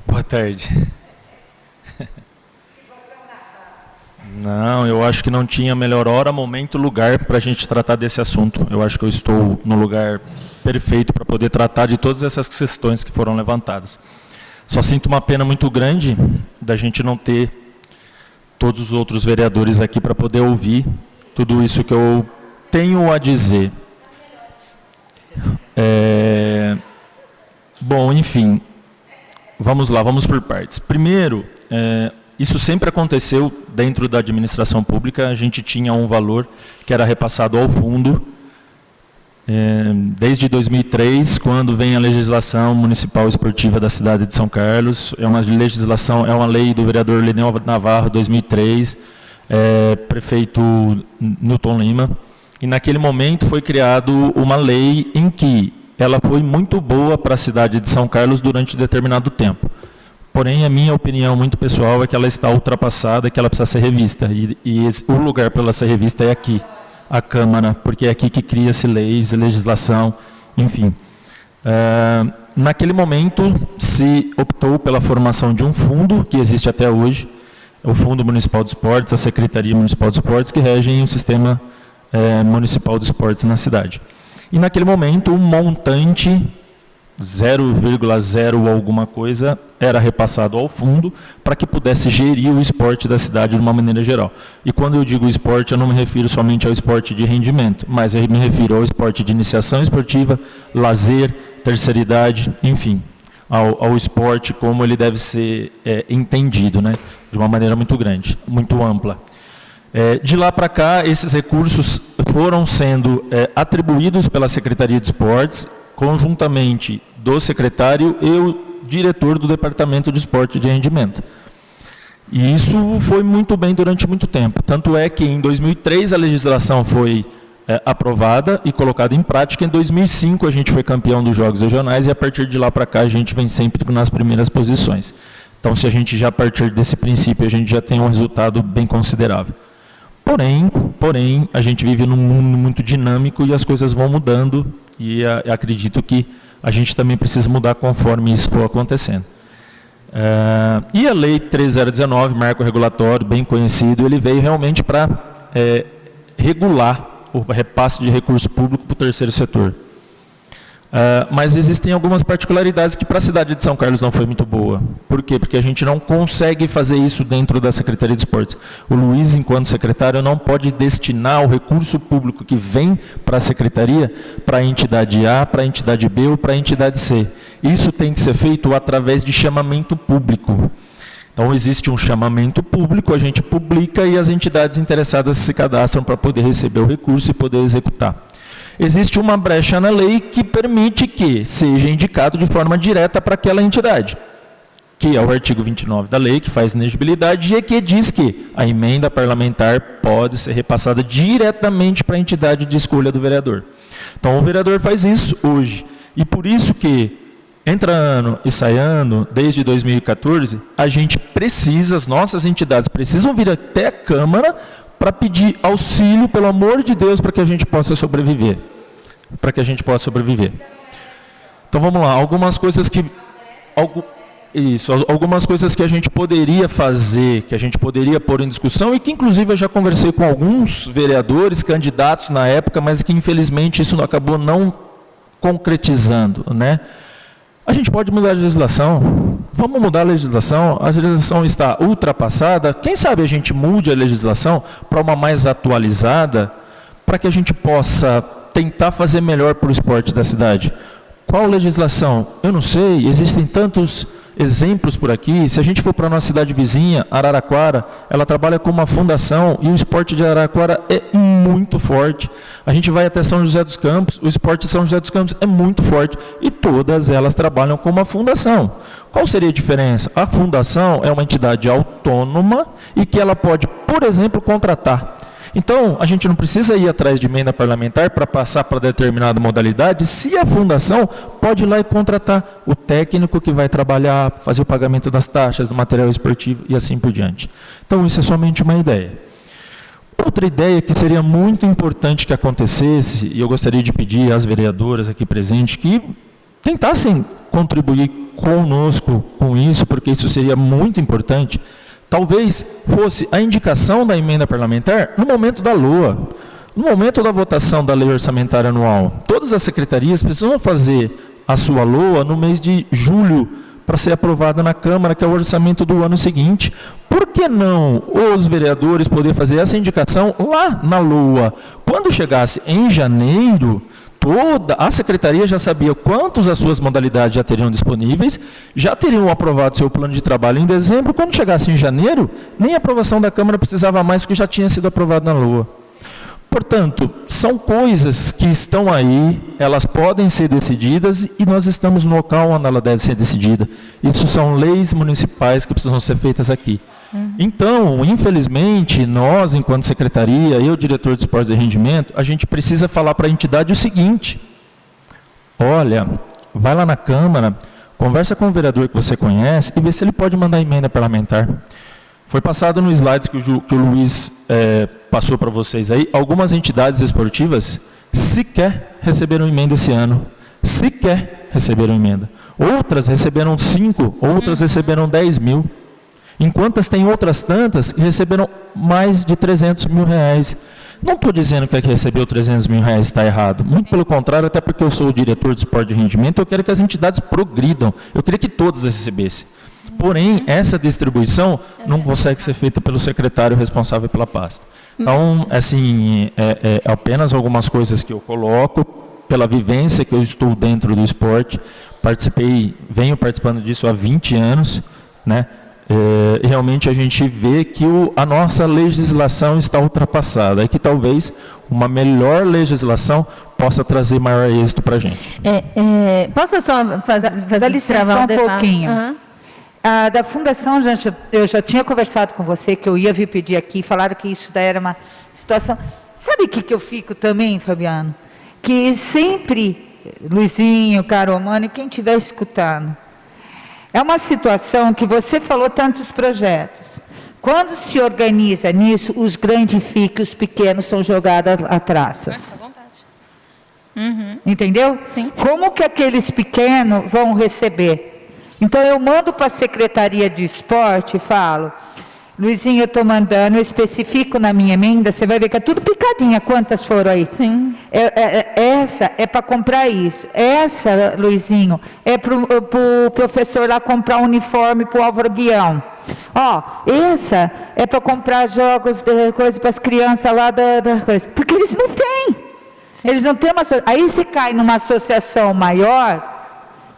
Boa tarde. Não, eu acho que não tinha melhor hora, momento, lugar para a gente tratar desse assunto. Eu acho que eu estou no lugar perfeito para poder tratar de todas essas questões que foram levantadas. Só sinto uma pena muito grande da gente não ter todos os outros vereadores aqui para poder ouvir tudo isso que eu tenho a dizer. Bom, enfim... Vamos lá, vamos por partes. Primeiro, isso sempre aconteceu dentro da administração pública, a gente tinha um valor que era repassado ao fundo, desde 2003, quando vem a legislação municipal esportiva da cidade de São Carlos, é uma lei do vereador Lenel Navarro, 2003, prefeito Newton Lima, e naquele momento foi criado uma lei em que ela foi muito boa para a cidade de São Carlos durante determinado tempo. Porém, a minha opinião muito pessoal é que ela está ultrapassada, que ela precisa ser revista. E o lugar para ela ser revista é aqui, a Câmara, porque é aqui que cria-se leis, legislação, enfim. Naquele momento, se optou pela formação de um fundo, que existe até hoje, o Fundo Municipal de Esportes, a Secretaria Municipal de Esportes, que regem o sistema municipal de esportes na cidade. E naquele momento, um montante 0,0 alguma coisa era repassado ao fundo para que pudesse gerir o esporte da cidade de uma maneira geral. E quando eu digo esporte, eu não me refiro somente ao esporte de rendimento, mas eu me refiro ao esporte de iniciação esportiva, lazer, terceira idade, enfim, ao esporte como ele deve ser entendido, né, de uma maneira muito grande, muito ampla. De lá para cá, esses recursos foram sendo atribuídos pela Secretaria de Esportes, conjuntamente do secretário e o diretor do Departamento de Esporte e de Rendimento. E isso foi muito bem durante muito tempo. Tanto é que em 2003 a legislação foi aprovada e colocada em prática. Em 2005 a gente foi campeão dos Jogos Regionais e a partir de lá para cá a gente vem sempre nas primeiras posições. Então, se a gente já a partir desse princípio, a gente já tem um resultado bem considerável. Porém, a gente vive num mundo muito dinâmico e as coisas vão mudando e acredito que a gente também precisa mudar conforme isso for acontecendo. E a Lei 3019, marco regulatório, bem conhecido, ele veio realmente para regular o repasse de recurso público para o terceiro setor. Mas existem algumas particularidades que para a cidade de São Carlos não foi muito boa. Por quê? Porque a gente não consegue fazer isso dentro da Secretaria de Esportes. O Luiz, enquanto secretário, não pode destinar o recurso público que vem para a Secretaria para a entidade A, para a entidade B ou para a entidade C. Isso tem que ser feito através de chamamento público. Então, existe um chamamento público, a gente publica e as entidades interessadas se cadastram para poder receber o recurso e poder executar. Existe uma brecha na lei que permite que seja indicado de forma direta para aquela entidade, que é o artigo 29 da lei, que faz inegibilidade e que diz que a emenda parlamentar pode ser repassada diretamente para a entidade de escolha do vereador. Então, o vereador faz isso hoje. E por isso que, entra ano e sai ano, desde 2014, a gente precisa, as nossas entidades precisam vir até a Câmara para pedir auxílio, pelo amor de Deus, para que a gente possa sobreviver. Então, vamos lá. Algumas coisas que a gente poderia fazer, que a gente poderia pôr em discussão e que, inclusive, eu já conversei com alguns vereadores, candidatos na época, mas que, infelizmente, isso acabou não concretizando, né? A gente pode mudar a legislação. Vamos mudar a legislação. A legislação está ultrapassada. Quem sabe a gente mude a legislação para uma mais atualizada, para que a gente possa tentar fazer melhor para o esporte da cidade. Qual legislação? Eu não sei. Existem tantos exemplos por aqui. Se a gente for para a nossa cidade vizinha, Araraquara, ela trabalha com uma fundação e o esporte de Araraquara é muito forte. A gente vai até São José dos Campos, o esporte de São José dos Campos é muito forte e todas elas trabalham com uma fundação. Qual seria a diferença? A fundação é uma entidade autônoma e que ela pode, por exemplo, contratar. Então, a gente não precisa ir atrás de emenda parlamentar para passar para determinada modalidade, se a fundação pode ir lá e contratar o técnico que vai trabalhar, fazer o pagamento das taxas, do material esportivo e assim por diante. Então, isso é somente uma ideia. Outra ideia que seria muito importante que acontecesse, e eu gostaria de pedir às vereadoras aqui presentes que tentassem contribuir conosco com isso, porque isso seria muito importante. Talvez fosse a indicação da emenda parlamentar no momento da LOA, no momento da votação da lei orçamentária anual. Todas as secretarias precisam fazer a sua LOA no mês de julho para ser aprovada na Câmara, que é o orçamento do ano seguinte. Por que não os vereadores poderem fazer essa indicação lá na LOA? Quando chegasse em janeiro, toda a secretaria já sabia quantos as suas modalidades já teriam disponíveis, já teriam aprovado seu plano de trabalho em dezembro. Quando chegasse em janeiro, nem a aprovação da Câmara precisava mais, porque já tinha sido aprovado na LOA. Portanto, são coisas que estão aí, elas podem ser decididas e nós estamos no local onde ela deve ser decidida. Isso são leis municipais que precisam ser feitas aqui. Então, infelizmente, nós, enquanto secretaria, eu, diretor de esportes e rendimento, a gente precisa falar para a entidade o seguinte: olha, vai lá na Câmara, Conversa com o vereador que você conhece e vê se ele pode mandar emenda parlamentar. Foi passado no slides que o Luiz passou para vocês aí, algumas entidades esportivas sequer receberam emenda esse ano. Sequer receberam emenda. Outras receberam 5, outras receberam 10 mil. Enquanto tem outras tantas que receberam mais de 300 mil reais. Não estou dizendo que a que recebeu 300 mil reais está errado. Muito pelo contrário, até porque eu sou o diretor de esporte de rendimento, eu quero que as entidades progridam. Eu queria que todos recebessem. Porém, essa distribuição não consegue ser feita pelo secretário responsável pela pasta. Então, assim, é apenas algumas coisas que eu coloco, pela vivência que eu estou dentro do esporte. Venho participando disso há 20 anos, né? Realmente a gente vê que a nossa legislação está ultrapassada e que talvez uma melhor legislação possa trazer maior êxito para a gente. Posso só fazer licença um pouquinho? Uhum. Da Fundação, eu já tinha conversado com você, que eu ia vir pedir aqui, falaram que isso daí era uma situação... Sabe o que eu fico também, Fabiano? Que sempre, Luizinho, Caromano, quem estiver escutando, é uma situação que você falou tantos projetos. Quando se organiza nisso, os grandes ficam, os pequenos são jogados a traças. Uhum. Entendeu? Sim. Como que aqueles pequenos vão receber? Então, eu mando para a Secretaria de Esporte e falo, Luizinho, eu estou mandando, eu especifico na minha emenda, você vai ver que é tudo picadinha. Quantas foram aí? Sim. Essa é para comprar isso. Essa, Luizinho, é para o professor lá comprar um uniforme para o Álvaro Guião. Essa é para comprar jogos, coisa para as crianças lá da coisa. Porque eles não têm. Sim. Eles não têm uma... Aí se cai numa associação maior,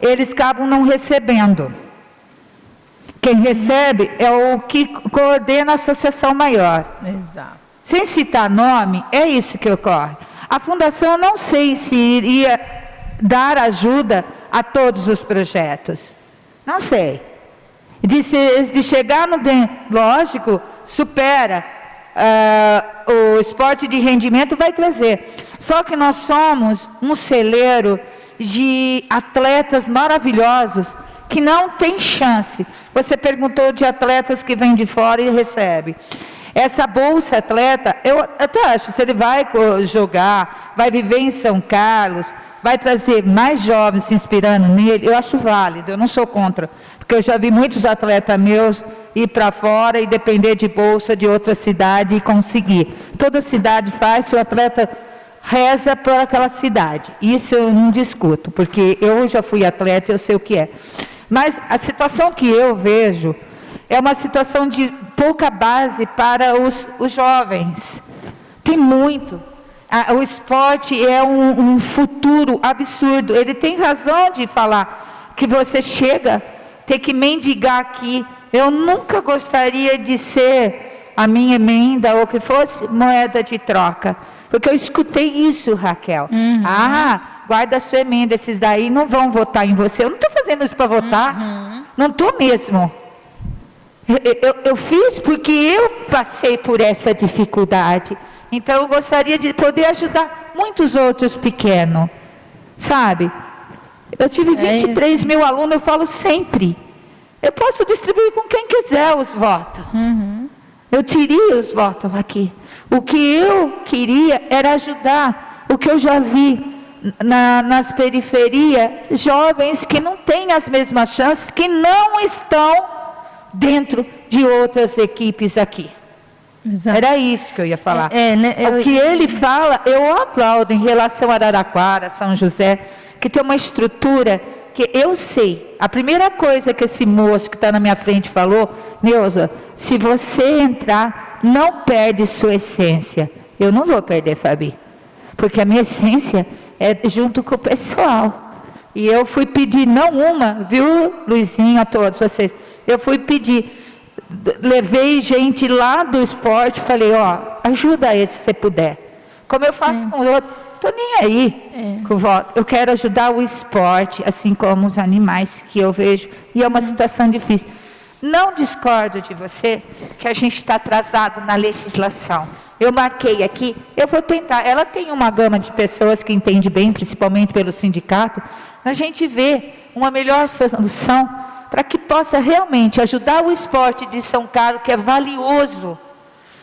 eles acabam não recebendo. Quem recebe é o que coordena a associação maior. Exato. Sem citar nome, é isso que ocorre. A Fundação, eu não sei se iria dar ajuda a todos os projetos. Não sei. De chegar no... Lógico, supera. O esporte de rendimento vai trazer. Só que nós somos um celeiro de atletas maravilhosos que não tem chance. Você perguntou de atletas que vêm de fora e recebe. Essa bolsa atleta, eu até acho, se ele vai jogar, vai viver em São Carlos, vai trazer mais jovens se inspirando nele, eu acho válido, eu não sou contra. Porque eu já vi muitos atletas meus ir para fora e depender de bolsa de outra cidade e conseguir. Toda cidade faz, se o atleta reza por aquela cidade. Isso eu não discuto, porque eu já fui atleta e eu sei o que é. Mas a situação que eu vejo é uma situação de pouca base para os jovens. Tem muito. O esporte é um futuro absurdo. Ele tem razão de falar que você chega, tem que mendigar aqui. Eu nunca gostaria de ser a minha emenda ou que fosse moeda de troca. Porque eu escutei isso, Raquel. Uhum. Guarda a sua emenda, esses daí não vão votar em você. Eu não estou fazendo isso para votar. Uhum. Não estou mesmo. Eu fiz porque eu passei por essa dificuldade. Então, eu gostaria de poder ajudar muitos outros pequenos. Sabe? Eu tive 23 mil alunos, eu falo sempre. Eu posso distribuir com quem quiser os votos. Uhum. Eu tirei os votos aqui. O que eu queria era ajudar. O que eu já vi nas periferias, jovens que não têm as mesmas chances, que não estão dentro de outras equipes aqui. Exato. Era isso que eu ia falar. O que ele fala, eu aplaudo em relação a Araraquara, São José, que tem uma estrutura que eu sei. A primeira coisa que esse moço que está na minha frente falou, Neuza, se você entrar, não perde sua essência. Eu não vou perder, Fabi, porque a minha essência é junto com o pessoal. E eu fui pedir, não uma, viu, Luizinho, a todos vocês, eu fui pedir, levei gente lá do esporte, falei, ajuda esse se você puder. Como eu faço com o outro, estou nem aí com o voto. Eu quero ajudar o esporte, assim como os animais que eu vejo, e é uma situação difícil. Não discordo de você que a gente está atrasado na legislação. Eu marquei aqui, eu vou tentar. Ela tem uma gama de pessoas que entende bem, principalmente pelo sindicato, a gente vê uma melhor solução para que possa realmente ajudar o esporte de São Carlos, que é valioso.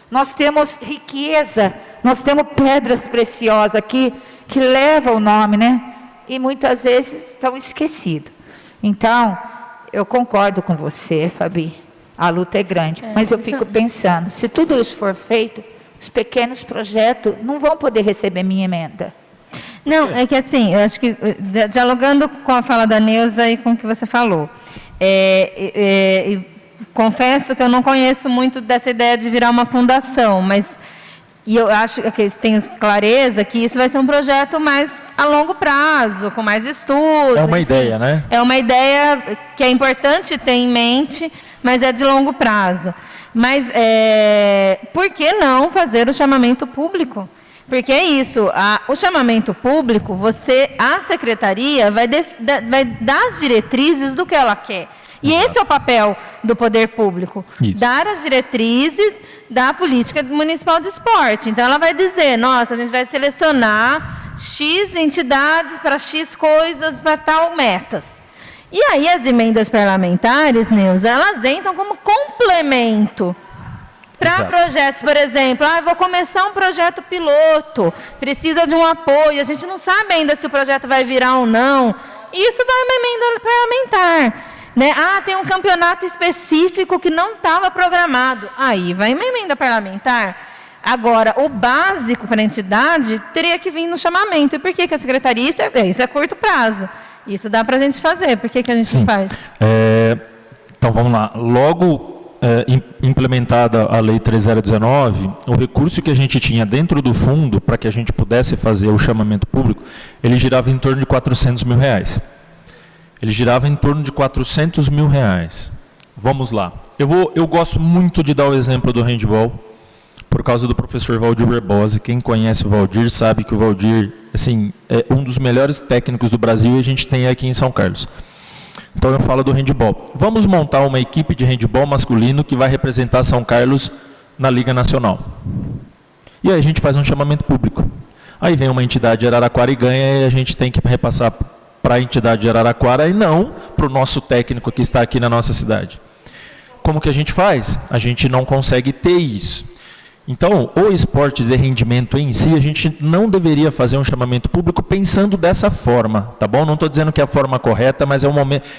Nós temos riqueza, nós temos pedras preciosas aqui, que levam o nome, né? E muitas vezes estão esquecidos. Então, eu concordo com você, Fabi. A luta é grande. Mas eu fico pensando, se tudo isso for feito, os pequenos projetos não vão poder receber minha emenda. Não, é que assim, eu acho que, dialogando com a fala da Neuza e com o que você falou, confesso que eu não conheço muito dessa ideia de virar uma fundação, mas e eu acho que tenho clareza que isso vai ser um projeto mais a longo prazo, com mais estudo. É uma ideia, né? É uma ideia que é importante ter em mente, mas é de longo prazo. Mas por que não fazer o chamamento público? Porque é isso, o chamamento público, a secretaria vai dar as diretrizes do que ela quer. E esse é o papel do poder público, dar as diretrizes da política municipal de esporte. Então, ela vai dizer, nossa, a gente vai selecionar X entidades para X coisas, para tal metas. E aí, as emendas parlamentares, Neuza, elas entram como complemento para projetos. Por exemplo, vou começar um projeto piloto, precisa de um apoio, a gente não sabe ainda se o projeto vai virar ou não. Isso vai uma emenda parlamentar. Né? Tem um campeonato específico que não estava programado. Aí vai uma emenda parlamentar. Agora, o básico para a entidade teria que vir no chamamento. E por que a secretaria? Isso é curto prazo. Isso dá para a gente fazer. Por que a gente não faz? Então, vamos lá. Logo implementada a Lei 3019, o recurso que a gente tinha dentro do fundo para que a gente pudesse fazer o chamamento público, ele girava em torno de R$400 mil. Ele girava em torno de R$400 mil. Vamos lá. Eu gosto muito de dar o exemplo do handball, por causa do professor Valdir Barbosa. Quem conhece o Valdir sabe que o Valdir assim, é um dos melhores técnicos do Brasil e a gente tem aqui em São Carlos. Então eu falo do handball. Vamos montar uma equipe de handball masculino que vai representar São Carlos na Liga Nacional. E aí a gente faz um chamamento público. Aí vem uma entidade de Araraquara e ganha, e a gente tem que repassar para a entidade de Araraquara e não para o nosso técnico que está aqui na nossa cidade. Como que a gente faz? A gente não consegue ter isso. Então, o esporte de rendimento em si, a gente não deveria fazer um chamamento público pensando dessa forma, tá bom? Não estou dizendo que é a forma correta, mas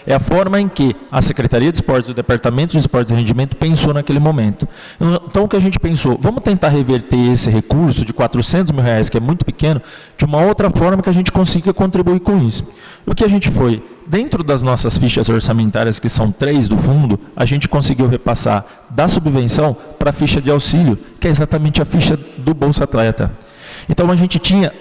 é a forma em que a Secretaria de Esportes, o Departamento de Esportes de Rendimento pensou naquele momento. Então, o que a gente pensou? Vamos tentar reverter esse recurso de R$400 mil, que é muito pequeno, de uma outra forma que a gente consiga contribuir com isso. O que a gente foi? Dentro das nossas fichas orçamentárias, que são 3 do fundo, a gente conseguiu repassar da subvenção para a ficha de auxílio, que é exatamente a ficha do Bolsa Atleta. Então a gente tinha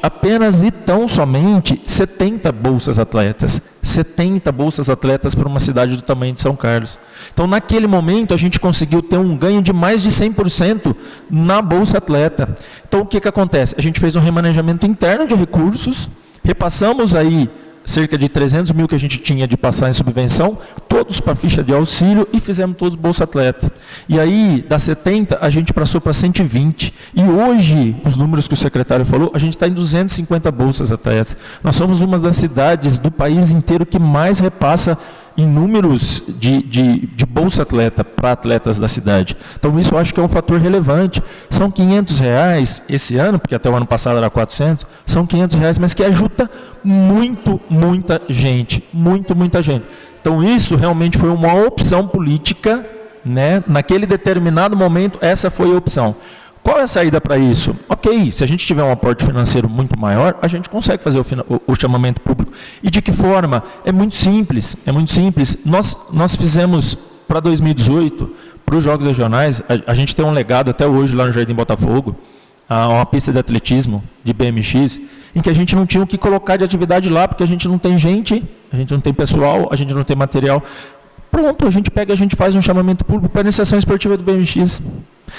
apenas e tão somente 70 bolsas atletas. 70 bolsas atletas para uma cidade do tamanho de São Carlos. Então naquele momento a gente conseguiu ter um ganho de mais de 100% na Bolsa Atleta. Então o que acontece? A gente fez um remanejamento interno de recursos, repassamos aí cerca de 300 mil que a gente tinha de passar em subvenção, todos para a ficha de auxílio e fizemos todos Bolsa Atleta. E aí, das 70, a gente passou para 120. E hoje, os números que o secretário falou, a gente está em 250 Bolsas Atletas. Nós somos uma das cidades do país inteiro que mais repassa em números de Bolsa Atleta para atletas da cidade. Então, isso eu acho que é um fator relevante. São R$500 esse ano, porque até o ano passado era 400, são R$500, mas que ajuda muita gente. Muita gente. Então, isso realmente foi uma opção política, né? Naquele determinado momento, essa foi a opção. Qual é a saída para isso? Ok, se a gente tiver um aporte financeiro muito maior, a gente consegue fazer o chamamento público. E de que forma? É muito simples. Nós fizemos para 2018, para os Jogos Regionais, a gente tem um legado até hoje lá no Jardim Botafogo, uma pista de atletismo de BMX, em que a gente não tinha o que colocar de atividade lá, porque a gente não tem gente, a gente não tem pessoal, a gente não tem material. Pronto, a gente faz um chamamento público para a iniciação esportiva do BMX.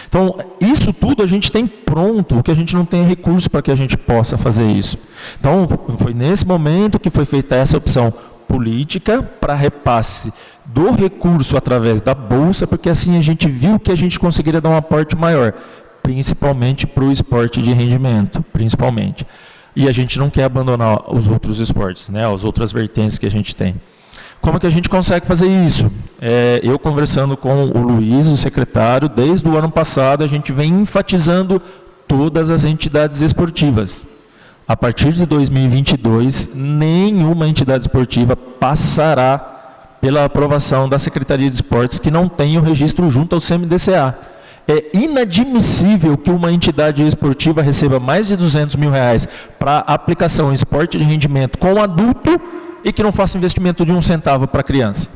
Então, isso tudo a gente tem pronto, o que a gente não tem recurso para que a gente possa fazer isso. Então, foi nesse momento que foi feita essa opção política para repasse do recurso através da Bolsa, porque assim a gente viu que a gente conseguiria dar um aporte maior, principalmente para o esporte de rendimento, principalmente. E a gente não quer abandonar os outros esportes, né, as outras vertentes que a gente tem. Como que a gente consegue fazer isso? Eu conversando com o Luiz, o secretário, desde o ano passado, a gente vem enfatizando todas as entidades esportivas. A partir de 2022, nenhuma entidade esportiva passará pela aprovação da Secretaria de Esportes que não tenha o registro junto ao CMDCA. É inadmissível que uma entidade esportiva receba mais de R$200 mil para aplicação em esporte de rendimento com adulto e que não faça investimento de 1 centavo para criança.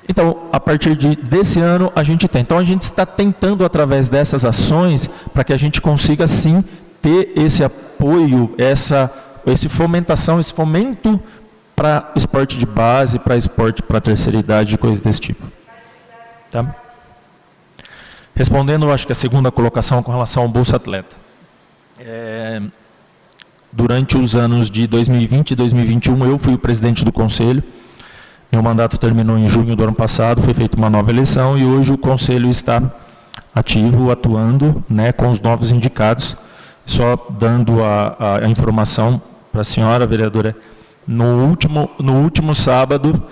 Então, a partir desse ano, a gente tem. Então, a gente está tentando, através dessas ações, para que a gente consiga, sim, ter esse apoio, esse fomento para esporte de base, para esporte para terceira idade, coisas desse tipo. Tá? Respondendo, acho que a segunda colocação com relação ao Bolsa Atleta. Durante os anos de 2020 e 2021, eu fui o presidente do Conselho. Meu mandato terminou em junho do ano passado, foi feita uma nova eleição e hoje o Conselho está ativo, atuando, né, com os novos indicados. Só dando a informação para a senhora, vereadora, no último sábado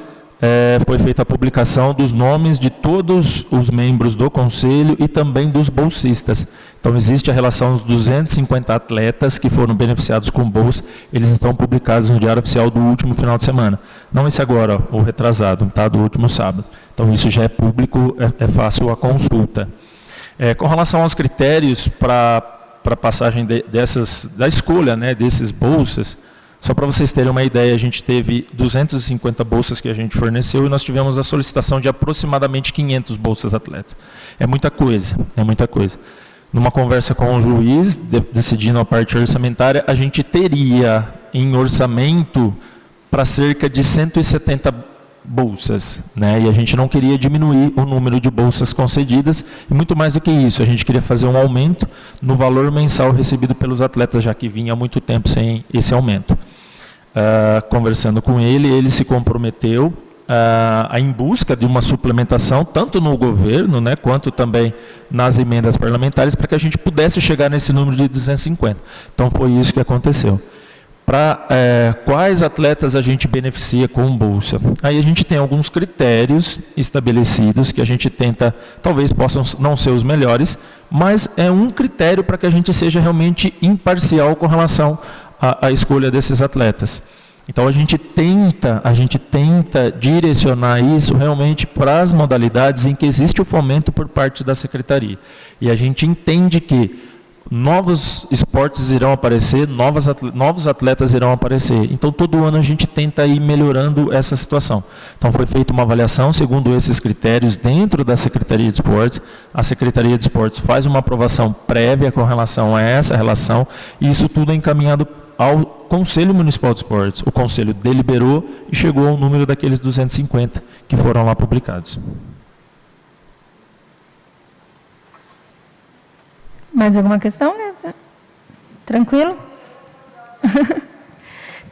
foi feita a publicação dos nomes de todos os membros do Conselho e também dos bolsistas. Então, existe a relação dos 250 atletas que foram beneficiados com bolsa, eles estão publicados no Diário Oficial do último final de semana. Não esse agora, o retrasado, tá? Do último sábado. Então, isso já é público, é fácil a consulta. Com relação aos critérios para passagem da escolha, né, desses bolsas, só para vocês terem uma ideia, a gente teve 250 bolsas que a gente forneceu e nós tivemos a solicitação de aproximadamente 500 bolsas atletas. É muita coisa, é muita coisa. Numa conversa com o juiz, decidindo a parte orçamentária, a gente teria em orçamento para cerca de 170 bolsas, né? E a gente não queria diminuir o número de bolsas concedidas, e muito mais do que isso, a gente queria fazer um aumento no valor mensal recebido pelos atletas, já que vinha há muito tempo sem esse aumento. Conversando com ele se comprometeu em busca de uma suplementação, tanto no governo, né, quanto também nas emendas parlamentares, para que a gente pudesse chegar nesse número de 250. Então, foi isso que aconteceu. Para quais atletas a gente beneficia com bolsa? Aí a gente tem alguns critérios estabelecidos que a gente tenta, talvez possam não ser os melhores, mas é um critério para que a gente seja realmente imparcial com relação à escolha desses atletas. Então a gente tenta direcionar isso realmente para as modalidades em que existe o fomento por parte da Secretaria. E a gente entende que novos esportes irão aparecer, novos atletas irão aparecer. Então, todo ano a gente tenta ir melhorando essa situação. Então, foi feita uma avaliação segundo esses critérios dentro da Secretaria de Esportes. A Secretaria de Esportes faz uma aprovação prévia com relação a essa relação, e isso tudo é encaminhado ao Conselho Municipal de Esportes. O Conselho deliberou e chegou ao número daqueles 250 que foram lá publicados. Mais alguma questão, Nessa? Tranquilo?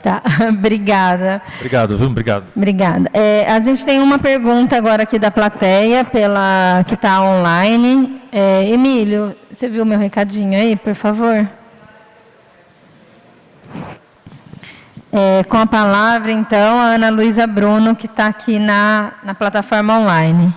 Tá, obrigada. Obrigado, viu? Obrigado. Obrigada. A gente tem uma pergunta agora aqui da plateia, que está online. Emílio, você viu meu recadinho aí, por favor? Com a palavra, então, a Ana Luísa Bruno, que está aqui na plataforma online.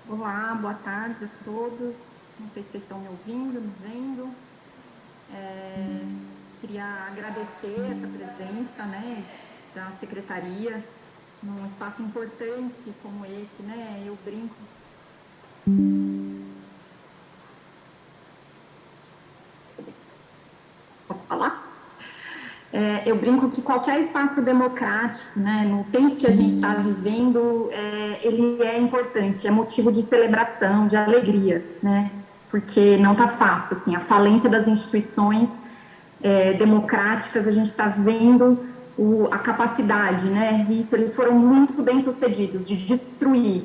Olá, boa tarde a todos. Não sei se vocês estão me ouvindo, me vendo. Queria agradecer essa presença, né, da Secretaria num espaço importante como esse, né? Eu brinco. Posso falar? Eu brinco que qualquer espaço democrático, né, no tempo que a gente está vivendo, ele é importante, é motivo de celebração, de alegria, né, porque não está fácil, assim, a falência das instituições democráticas, a gente está vendo a capacidade, né, isso, eles foram muito bem sucedidos de destruir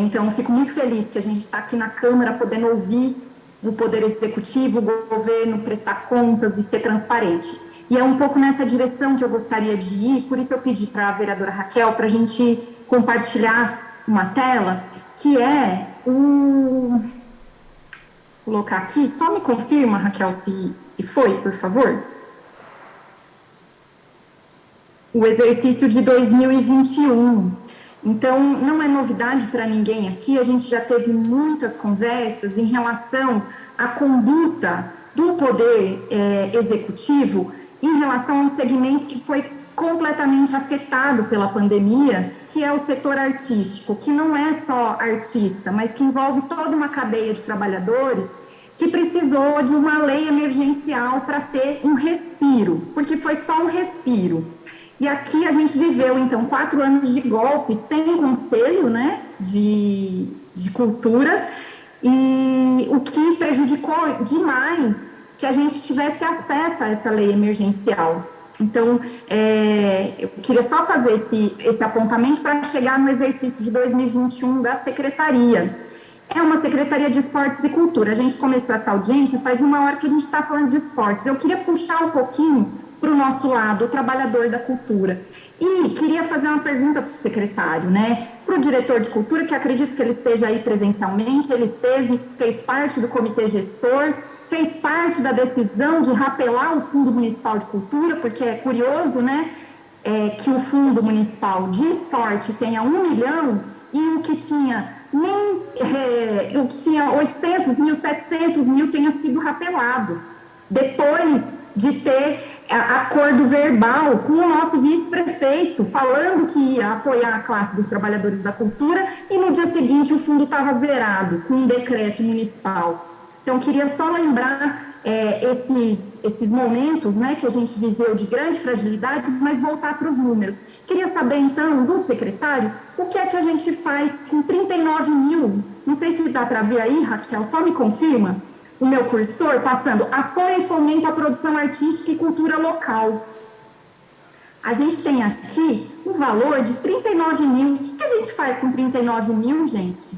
Então, eu fico muito feliz que a gente está aqui na Câmara podendo ouvir o Poder Executivo, o governo, prestar contas e ser transparente. E é um pouco nessa direção que eu gostaria de ir, por isso eu pedi para a vereadora Raquel para a gente compartilhar uma tela, que é Vou colocar aqui, só me confirma, Raquel, se foi, por favor. O exercício de 2021. Então, não é novidade para ninguém aqui, a gente já teve muitas conversas em relação à conduta do Poder Executivo em relação a um segmento que foi completamente afetado pela pandemia, que é o setor artístico, que não é só artista, mas que envolve toda uma cadeia de trabalhadores que precisou de uma lei emergencial para ter um respiro, porque foi só um respiro. E aqui a gente viveu, então, 4 anos de golpe sem conselho, né, de cultura, e o que prejudicou demais que a gente tivesse acesso a essa lei emergencial. Então, eu queria só fazer esse apontamento para chegar no exercício de 2021 da Secretaria. É uma Secretaria de Esportes e Cultura. A gente começou essa audiência faz 1 hora que a gente está falando de esportes. Eu queria puxar um pouquinho para o nosso lado, o trabalhador da cultura. E queria fazer uma pergunta para o secretário, né? Para o diretor de cultura, que acredito que ele esteja aí presencialmente, ele fez parte do comitê gestor, fez parte da decisão de rapelar o Fundo Municipal de Cultura, porque é curioso, né? Que o Fundo Municipal de Esporte tenha 1 milhão e o que tinha 800 mil, 700 mil tenha sido rapelado. Depois de ter acordo verbal com o nosso vice-prefeito, falando que ia apoiar a classe dos trabalhadores da cultura, e no dia seguinte o fundo estava zerado, com um decreto municipal. Então, queria só lembrar esses momentos, né, que a gente viveu de grande fragilidade, mas voltar para os números. Queria saber, então, do secretário, o que é que a gente faz com 39 mil, não sei se dá para ver aí, Raquel, só me confirma, o meu cursor, passando apoio e fomento à produção artística e cultura local. A gente tem aqui um valor de 39 mil. O que a gente faz com 39 mil, gente?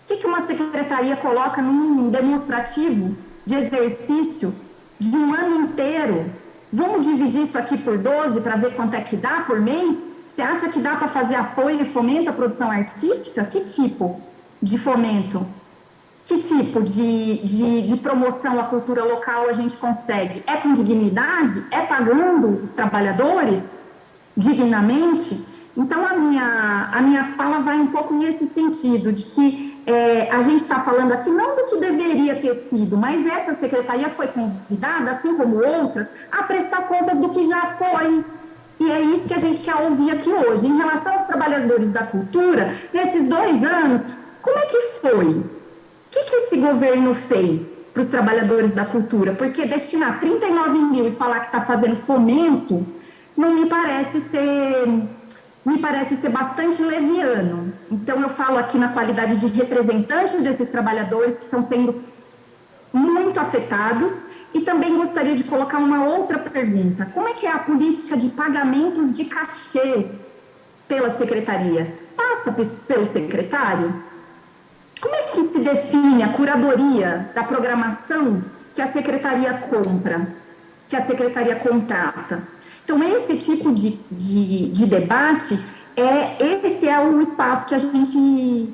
O que uma secretaria coloca num demonstrativo de exercício de um ano inteiro? Vamos dividir isso aqui por 12 para ver quanto é que dá por mês? Você acha que dá para fazer apoio e fomento à produção artística? Que tipo de fomento? Que tipo de promoção à cultura local a gente consegue? É com dignidade? É pagando os trabalhadores dignamente? Então, a minha fala vai um pouco nesse sentido, de que a gente está falando aqui não do que deveria ter sido, mas essa secretaria foi convidada, assim como outras, a prestar contas do que já foi. E é isso que a gente quer ouvir aqui hoje. Em relação aos trabalhadores da cultura, nesses 2 anos, como é que foi? O que esse governo fez para os trabalhadores da cultura? Porque destinar 39 mil e falar que está fazendo fomento, não me parece ser bastante leviano. Então, eu falo aqui na qualidade de representante desses trabalhadores que estão sendo muito afetados, e também gostaria de colocar uma outra pergunta. Como é que é a política de pagamentos de cachês pela secretaria? Passa pelo secretário? Como é que se define a curadoria da programação que a secretaria compra, que a secretaria contrata? Então, esse tipo de debate, esse é o espaço que a gente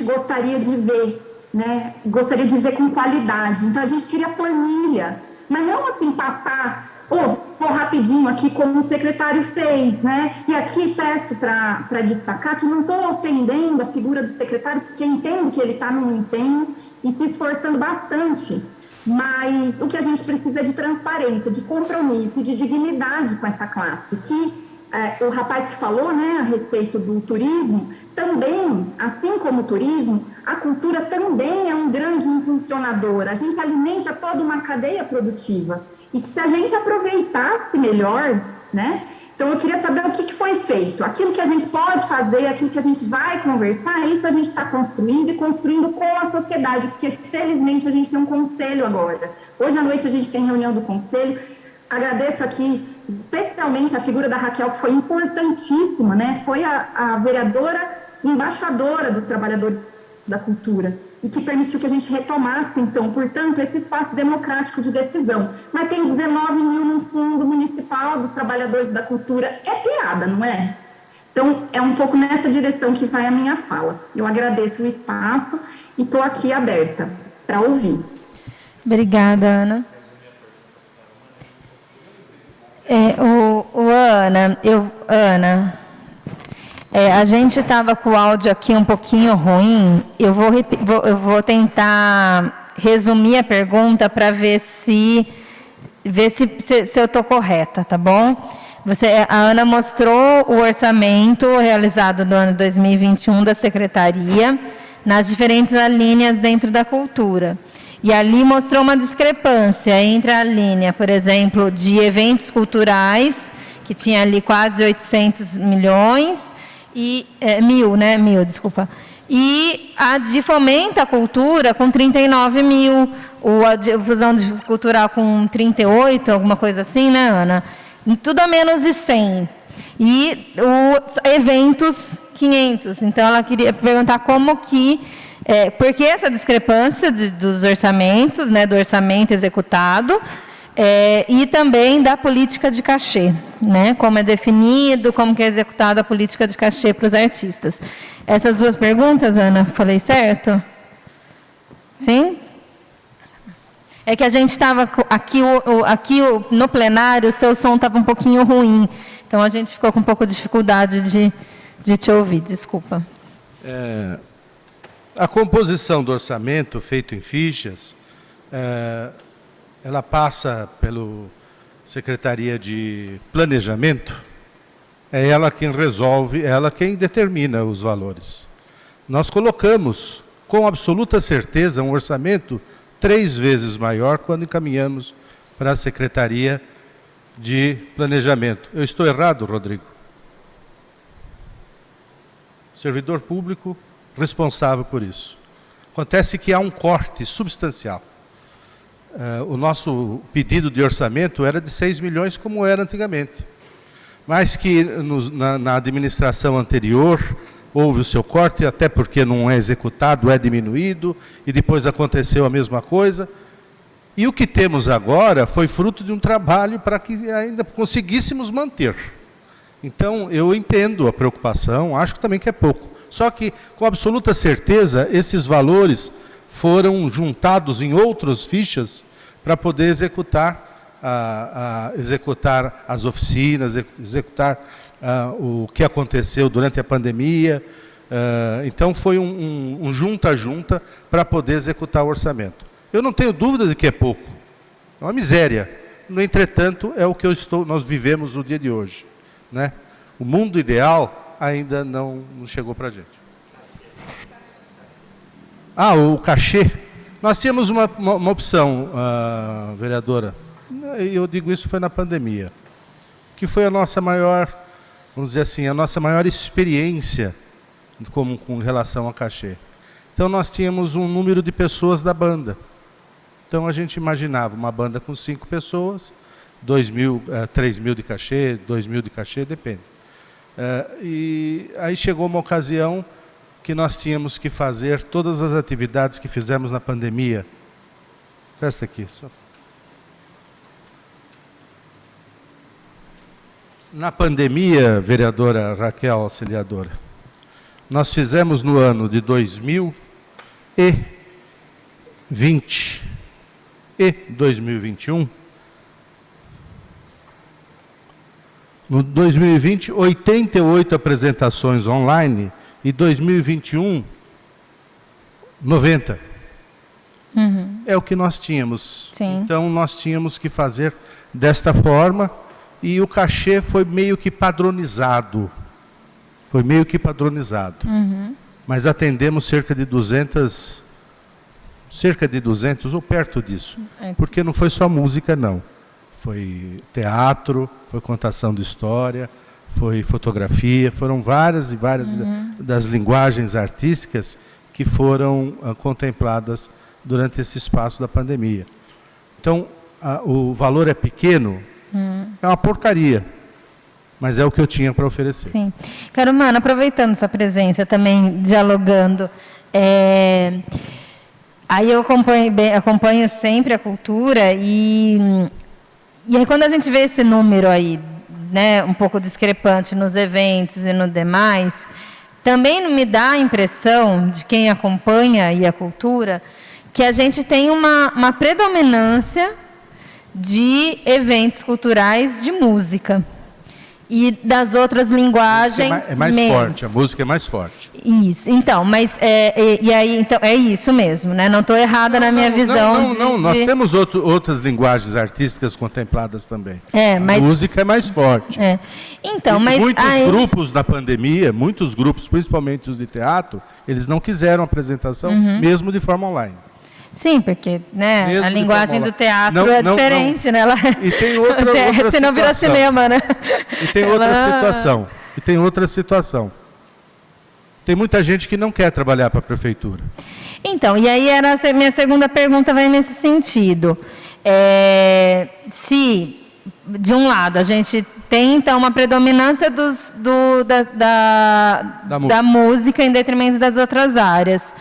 gostaria de ver, né? Gostaria de ver com qualidade. Então, a gente queria planilha, mas não assim passar, vou rapidinho aqui como o secretário fez, né? E aqui peço para destacar que não estou ofendendo a figura do secretário, porque entendo que ele está num empenho e se esforçando bastante. Mas o que a gente precisa é de transparência, de compromisso e de dignidade com essa classe, que o rapaz que falou, né, a respeito do turismo, também, assim como o turismo, a cultura também é um grande impulsionador. A gente alimenta toda uma cadeia produtiva. E que se a gente aproveitasse melhor, né? Então, eu queria saber o que foi feito. Aquilo que a gente pode fazer, aquilo que a gente vai conversar, isso a gente está construindo e construindo com a sociedade, porque, felizmente, a gente tem um conselho agora. Hoje à noite a gente tem reunião do conselho. Agradeço aqui, especialmente, a figura da Raquel, que foi importantíssima, né? Foi a vereadora embaixadora dos trabalhadores da cultura, e que permitiu que a gente retomasse, então, portanto, esse espaço democrático de decisão. Mas tem 19 mil no fundo municipal dos trabalhadores da cultura. É piada, não é? Então, é um pouco nessa direção que vai a minha fala. Eu agradeço o espaço e estou aqui aberta para ouvir. Obrigada, Ana. Ana, a gente estava com o áudio aqui um pouquinho ruim. Eu vou tentar resumir a pergunta para ver se eu estou correta, tá bom? A Ana mostrou o orçamento realizado no ano 2021 da Secretaria, nas diferentes linhas dentro da cultura. E ali mostrou uma discrepância entre a linha, por exemplo, de eventos culturais, que tinha ali quase 800 milhões, e e a de fomento à cultura com 39 mil, a difusão cultural com 38, alguma coisa assim, né, Ana? Tudo a menos de 100. E os eventos, 500. Então, ela queria perguntar como que... por que essa discrepância dos orçamentos, né, do orçamento executado, e também da política de cachê, né, como é definido, como que é executada a política de cachê para os artistas. Essas duas perguntas, Ana, falei certo? Sim? É que a gente estava aqui no plenário, o seu som estava um pouquinho ruim, então a gente ficou com um pouco de dificuldade de te ouvir, desculpa. A composição do orçamento, feito em fichas, ela passa pela Secretaria de Planejamento, é ela quem resolve, ela quem determina os valores. Nós colocamos, com absoluta certeza, um orçamento 3 vezes maior quando encaminhamos para a Secretaria de Planejamento. Eu estou errado, Rodrigo? Servidor público responsável por isso. Acontece que há um corte substancial. O nosso pedido de orçamento era de 6 milhões, como era antigamente. Mas que na administração anterior houve o seu corte, até porque não é executado, é diminuído, e depois aconteceu a mesma coisa. E o que temos agora foi fruto de um trabalho para que ainda conseguíssemos manter. Então, eu entendo a preocupação, acho também que é pouco. Só que, com absoluta certeza, esses valores foram juntados em outras fichas para poder executar as oficinas, executar o que aconteceu durante a pandemia. Então, foi um junta-junta para poder executar o orçamento. Eu não tenho dúvida de que é pouco. É uma miséria. No entretanto, é o que nós vivemos no dia de hoje, né? O mundo ideal ainda não chegou para a gente. O cachê. Nós tínhamos uma opção, vereadora, e eu digo isso foi na pandemia, que foi a nossa maior, vamos dizer assim, a nossa maior experiência com relação a cachê. Então, nós tínhamos um número de pessoas da banda. Então, a gente imaginava uma banda com 5 pessoas, 2 mil, 3 mil de cachê, 2 mil de cachê, depende. E aí chegou uma ocasião que nós tínhamos que fazer todas as atividades que fizemos na pandemia. Presta aqui. Na pandemia, vereadora Raquel, auxiliadora, nós fizemos no ano de 2020 e 2021, no 2020, 88 apresentações online e 2021, 90. É o que nós tínhamos. Sim. Então, nós tínhamos que fazer desta forma e o cachê foi meio que padronizado. Mas atendemos cerca de 200 ou perto disso. Porque não foi só música, não. Foi teatro, foi contação de história, foi fotografia, foram várias e várias das linguagens artísticas que foram contempladas durante esse espaço da pandemia. Então, o valor é pequeno, é uma porcaria, mas é o que eu tinha para oferecer. Sim. Caromano, aproveitando sua presença também, dialogando, aí eu acompanho sempre a cultura e aí quando a gente vê esse número aí, né, um pouco discrepante nos eventos e no demais, também me dá a impressão de quem acompanha aí a cultura que a gente tem uma predominância de eventos culturais de música. E das outras linguagens é mais menos. forte, a música é mais forte. Isso, então, mas então, é isso mesmo, né? Não estou errada na minha visão. Não, nós temos outras linguagens artísticas contempladas também. Mas, a música é mais forte. Então, mas muitos grupos na pandemia, muitos grupos, principalmente os de teatro, eles não quiseram apresentação, mesmo de forma online. Sim, porque, né, a linguagem do teatro é diferente, né? E tem outra situação. Se não vira cinema, né? E tem outra situação. Tem muita gente que não quer trabalhar para a prefeitura. Então, e aí minha segunda pergunta vai nesse sentido. Se, de um lado, a gente tem, então, uma predominância da música em detrimento das outras áreas,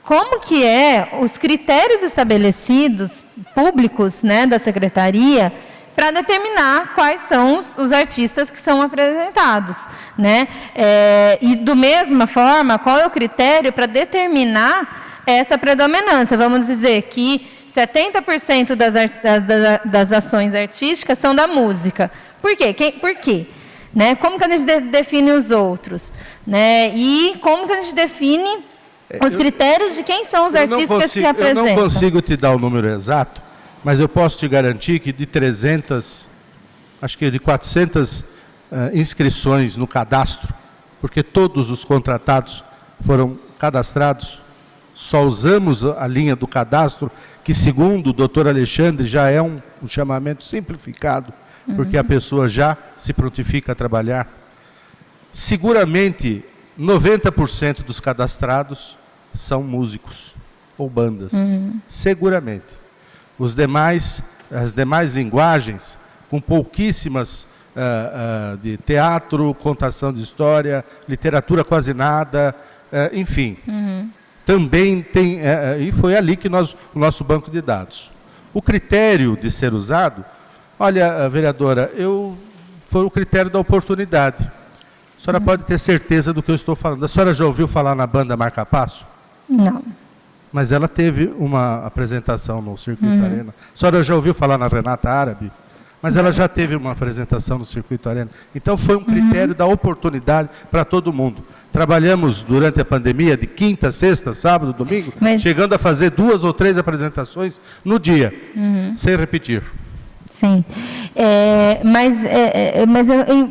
como que os critérios estabelecidos, públicos, né, da secretaria, para determinar quais são os artistas que são apresentados, né? E, do mesma forma, qual é o critério para determinar essa predominância? Vamos dizer que 70% das ações artísticas são da música. Por quê? Por quê? Né? Como que a gente define os outros? Né? E como que a gente define os critérios de quem são os artistas que apresentam? Eu não consigo te dar o número exato, mas eu posso te garantir que de 300, acho que de 400 inscrições no cadastro, porque todos os contratados foram cadastrados, só usamos a linha do cadastro, que segundo o doutor Alexandre já é um chamamento simplificado, porque a pessoa já se prontifica a trabalhar. Seguramente, 90% dos cadastrados são músicos ou bandas, seguramente. As demais linguagens, com pouquíssimas de teatro, contação de história, literatura quase nada, enfim. Também tem, e foi ali que o nosso banco de dados. O critério de ser usado, olha, vereadora, foi o critério da oportunidade. A senhora pode ter certeza do que eu estou falando. A senhora já ouviu falar na banda Marca Passo? Não. Mas ela teve uma apresentação no Circuito Arena. A senhora já ouviu falar na Renata Árabe? Mas ela já teve uma apresentação no Circuito Arena. Então, foi um critério da oportunidade para todo mundo. Trabalhamos durante a pandemia, de quinta, sexta, sábado, domingo, chegando a fazer 2 ou 3 apresentações no dia, sem repetir. Sim. Mas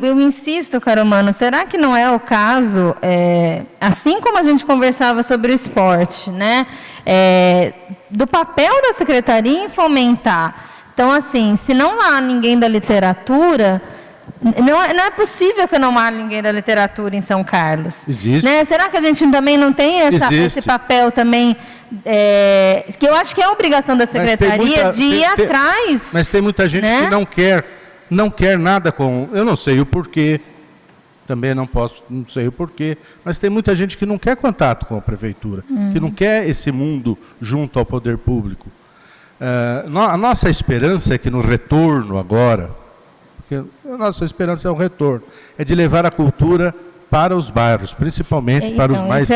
eu insisto, Caromano, será que não é o caso, assim como a gente conversava sobre o esporte, né, do papel da secretaria em fomentar? Então, assim, se não há ninguém da literatura, não é possível que não há ninguém da literatura em São Carlos. Existe. Né? Será que a gente também não tem esse papel também, que eu acho que é a obrigação da secretaria de ir atrás. Mas tem muita gente, né, que não quer nada com... Eu não sei o porquê, também não sei o porquê, mas tem muita gente que não quer contato com a prefeitura, que não quer esse mundo junto ao poder público. A nossa esperança é que no retorno agora, porque a nossa esperança é o retorno, é de levar a cultura para os bairros, principalmente para os mais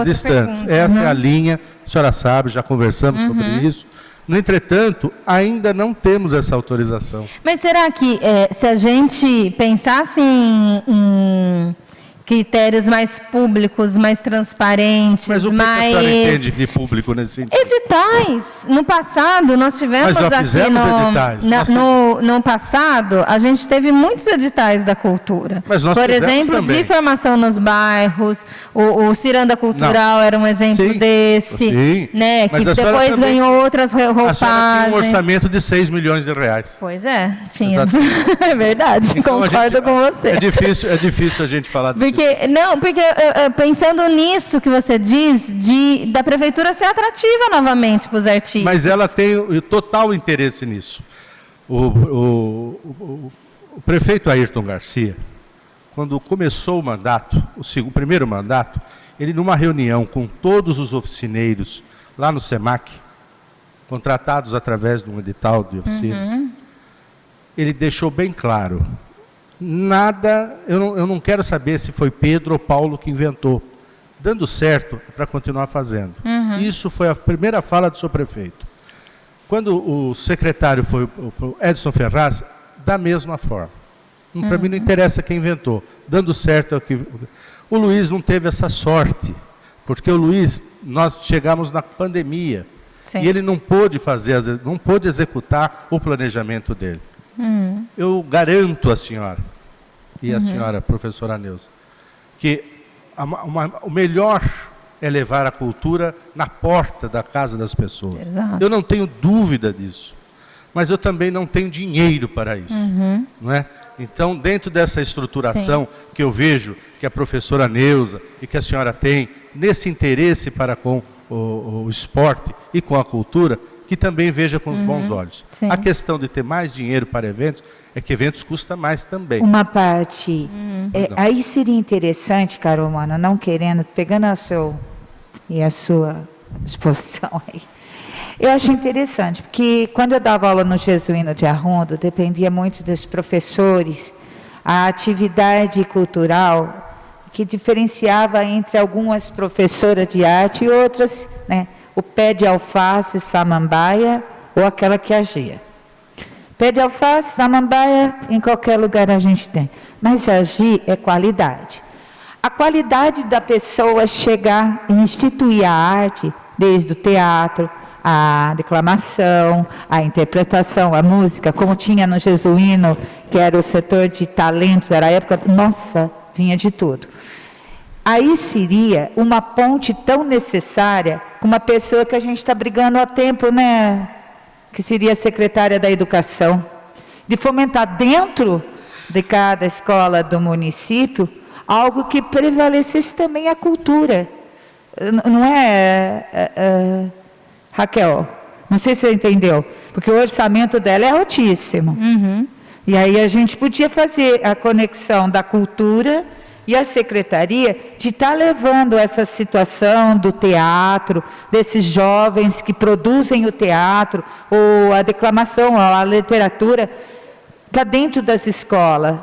distantes. Pergunta. Essa é a linha, a senhora sabe, já conversamos sobre isso. No entretanto, ainda não temos essa autorização. Mas será que, se a gente pensasse em critérios mais públicos, mais transparentes, mas o que a senhora entende de público nesse sentido? Editais. No passado, nós tivemos mas já fizemos editais. No passado, a gente teve muitos editais da cultura. Mas nós por exemplo, também. De formação nos bairros, o Ciranda Cultural era um exemplo desse, né, que depois ganhou outras roupagens. A senhora tinha um orçamento de 6 milhões de reais. Pois é, tínhamos. É verdade, então, concordo com você. É difícil a gente falar disso. Porque pensando nisso que você diz, da prefeitura ser atrativa novamente para os artistas. Mas ela tem o total interesse nisso. O prefeito Ayrton Garcia, quando começou o mandato, o primeiro mandato, ele numa reunião com todos os oficineiros lá no SEMAC, contratados através de um edital de oficinas, ele deixou bem claro, nada, eu não quero saber se foi Pedro ou Paulo que inventou. Dando certo, é para continuar fazendo. Isso foi a primeira fala do seu prefeito. Quando o secretário foi o Edson Ferraz, da mesma forma. Para mim não interessa quem inventou. Dando certo é o que... O Luiz não teve essa sorte, porque o Luiz, nós chegamos na pandemia, e ele não pôde executar o planejamento dele. Eu garanto à senhora, e a senhora, professora Neuza, que o melhor é levar a cultura na porta da casa das pessoas. Exato. Eu não tenho dúvida disso, mas eu também não tenho dinheiro para isso. Não é? Então, dentro dessa estruturação que eu vejo que a professora Neuza e que a senhora tem, nesse interesse para com o esporte e com a cultura, que também veja com os bons olhos. A questão de ter mais dinheiro para eventos, é que eventos custa mais também. Uma parte. Aí seria interessante, Caromano, não querendo, pegando a sua exposição aí. Eu acho interessante, porque quando eu dava aula no Jesuíno de Arrundo, dependia muito dos professores, a atividade cultural que diferenciava entre algumas professoras de arte e outras, né? O pé de alface, samambaia, ou aquela que agia. Pé de alface, samambaia, em qualquer lugar a gente tem. Mas agir é qualidade. A qualidade da pessoa chegar e instituir a arte, desde o teatro, a declamação, a interpretação, a música, como tinha no Jesuíno, que era o setor de talentos, era a época, nossa, vinha de tudo. Aí seria uma ponte tão necessária com uma pessoa que a gente está brigando há tempo, né? Que seria a secretária da Educação, de fomentar dentro de cada escola do município algo que prevalecesse também a cultura. Não é, Raquel? Não sei se você entendeu, porque o orçamento dela é altíssimo. E aí a gente podia fazer a conexão da cultura e a secretaria de estar levando essa situação do teatro, desses jovens que produzem o teatro, ou a declamação, a literatura, para dentro das escolas,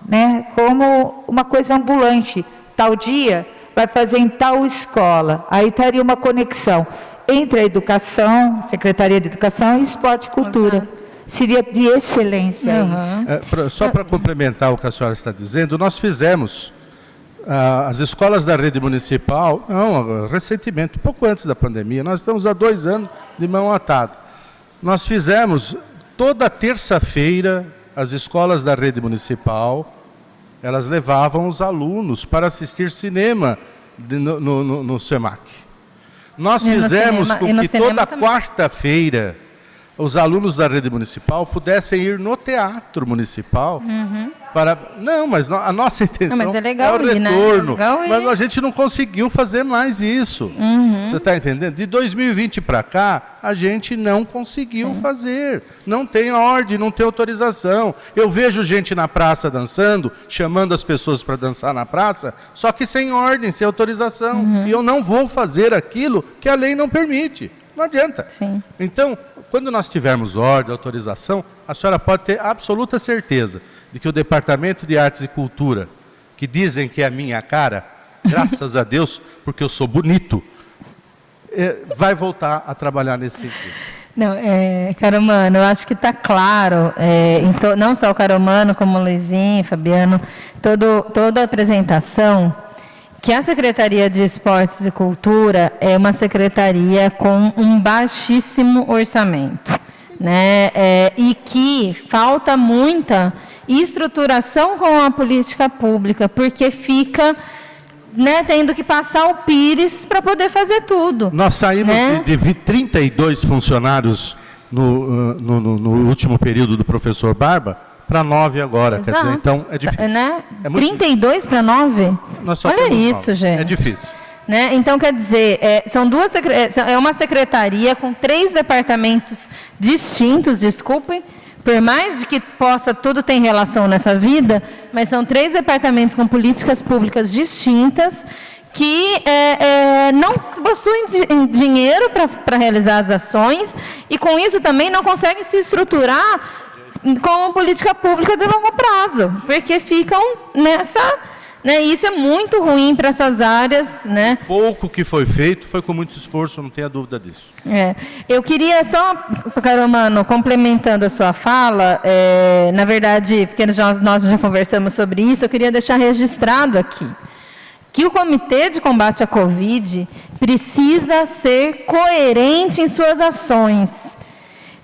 né? Como uma coisa ambulante. Tal dia vai fazer em tal escola. Aí estaria uma conexão entre a educação, Secretaria de Educação e Esporte e Cultura. Exato. Seria de excelência isso. Só para complementar o que a senhora está dizendo, nós fizemos... as escolas da rede municipal, recentemente, pouco antes da pandemia, nós estamos há 2 anos de mão atada. Nós fizemos, toda terça-feira, as escolas da rede municipal, elas levavam os alunos para assistir cinema no SEMAC. Nós fizemos com que toda quarta-feira os alunos da rede municipal pudessem ir no teatro municipal para... Não, mas a nossa intenção é o retorno. Mas a gente não conseguiu fazer mais isso. Você está entendendo? De 2020 para cá, a gente não conseguiu fazer. Não tem ordem, não tem autorização. Eu vejo gente na praça dançando, chamando as pessoas para dançar na praça, só que sem ordem, sem autorização. E eu não vou fazer aquilo que a lei não permite. Não adianta. Então, quando nós tivermos ordem, autorização, a senhora pode ter absoluta certeza de que o Departamento de Artes e Cultura, que dizem que é a minha cara, graças a Deus, porque eu sou bonito, vai voltar a trabalhar nesse sentido. Não, Caromano, eu acho que está claro, não só o Caromano, como o Luizinho, Fabiano, toda a apresentação, que a Secretaria de Esportes e Cultura é uma secretaria com um baixíssimo orçamento, né? E que falta muita estruturação com a política pública, porque fica, né, tendo que passar o pires para poder fazer tudo. Nós saímos de 32 funcionários no último período do professor Barba, para 9 agora. Quer dizer, então é difícil. Né? 32 para 9? Olha isso, 9. gente. É difícil. Né? Então, quer dizer, é uma secretaria com 3 departamentos distintos, desculpem, Por mais de que tudo tem relação nessa vida, mas são 3 departamentos com políticas públicas distintas que não possuem dinheiro para realizar as ações e, com isso, também não conseguem se estruturar como política pública de longo prazo, porque ficam nessa... Isso é muito ruim para essas áreas. O pouco que foi feito foi com muito esforço, não tenha dúvida disso. Eu queria só, Caromano, complementando a sua fala, na verdade, porque nós já conversamos sobre isso, eu queria deixar registrado aqui que o Comitê de Combate à Covid precisa ser coerente em suas ações.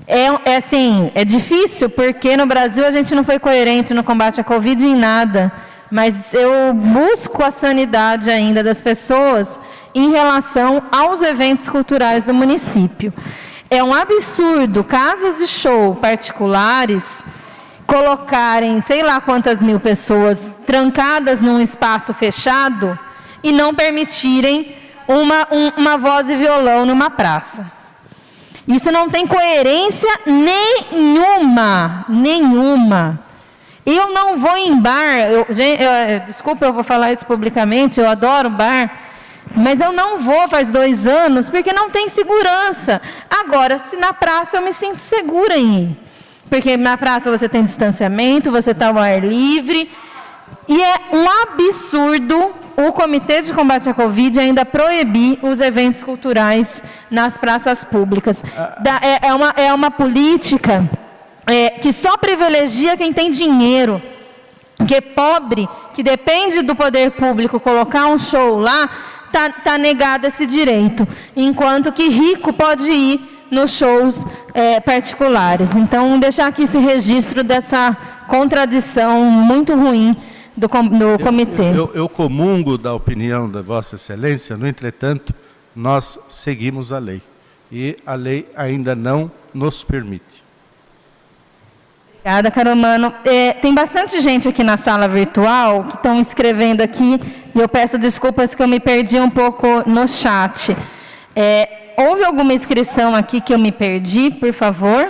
É difícil, porque no Brasil a gente não foi coerente no combate à Covid em nada, mas eu busco a sanidade ainda das pessoas em relação aos eventos culturais do município. É um absurdo casas de show particulares colocarem sei lá quantas mil pessoas trancadas num espaço fechado e não permitirem uma voz e violão numa praça. Isso não tem coerência nenhuma. Eu não vou em bar, desculpa, eu vou falar isso publicamente, eu adoro bar, mas eu não vou faz 2 anos porque não tem segurança. Agora, se na praça eu me sinto segura em ir, porque na praça você tem distanciamento, você está ao ar livre, e é um absurdo o Comitê de Combate à Covid ainda proibir os eventos culturais nas praças públicas. É uma política que só privilegia quem tem dinheiro, porque pobre, que depende do poder público colocar um show lá, tá negado esse direito, enquanto que rico pode ir nos shows particulares. Então, deixar aqui esse registro dessa contradição muito ruim do comitê. Eu comungo da opinião da Vossa Excelência, no entretanto, nós seguimos a lei, e a lei ainda não nos permite. Obrigada, Caromano. Tem bastante gente aqui na sala virtual que estão escrevendo aqui, e eu peço desculpas que eu me perdi um pouco no chat. Houve alguma inscrição aqui que eu me perdi, por favor?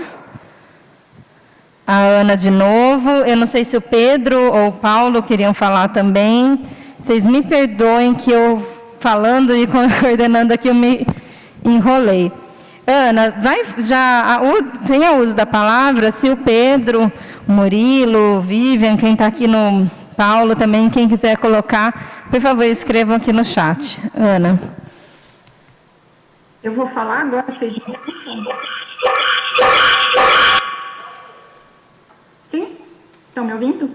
A Ana de novo. Eu não sei se o Pedro ou o Paulo queriam falar também. Vocês me perdoem que eu, falando e coordenando aqui, eu me enrolei. Ana, tenha uso da palavra, se o Pedro, o Murilo, o Vivian, quem está aqui no Paulo também, quem quiser colocar, por favor, escrevam aqui no chat. Ana. Eu vou falar agora, vocês me escutam? Sim? Estão me ouvindo?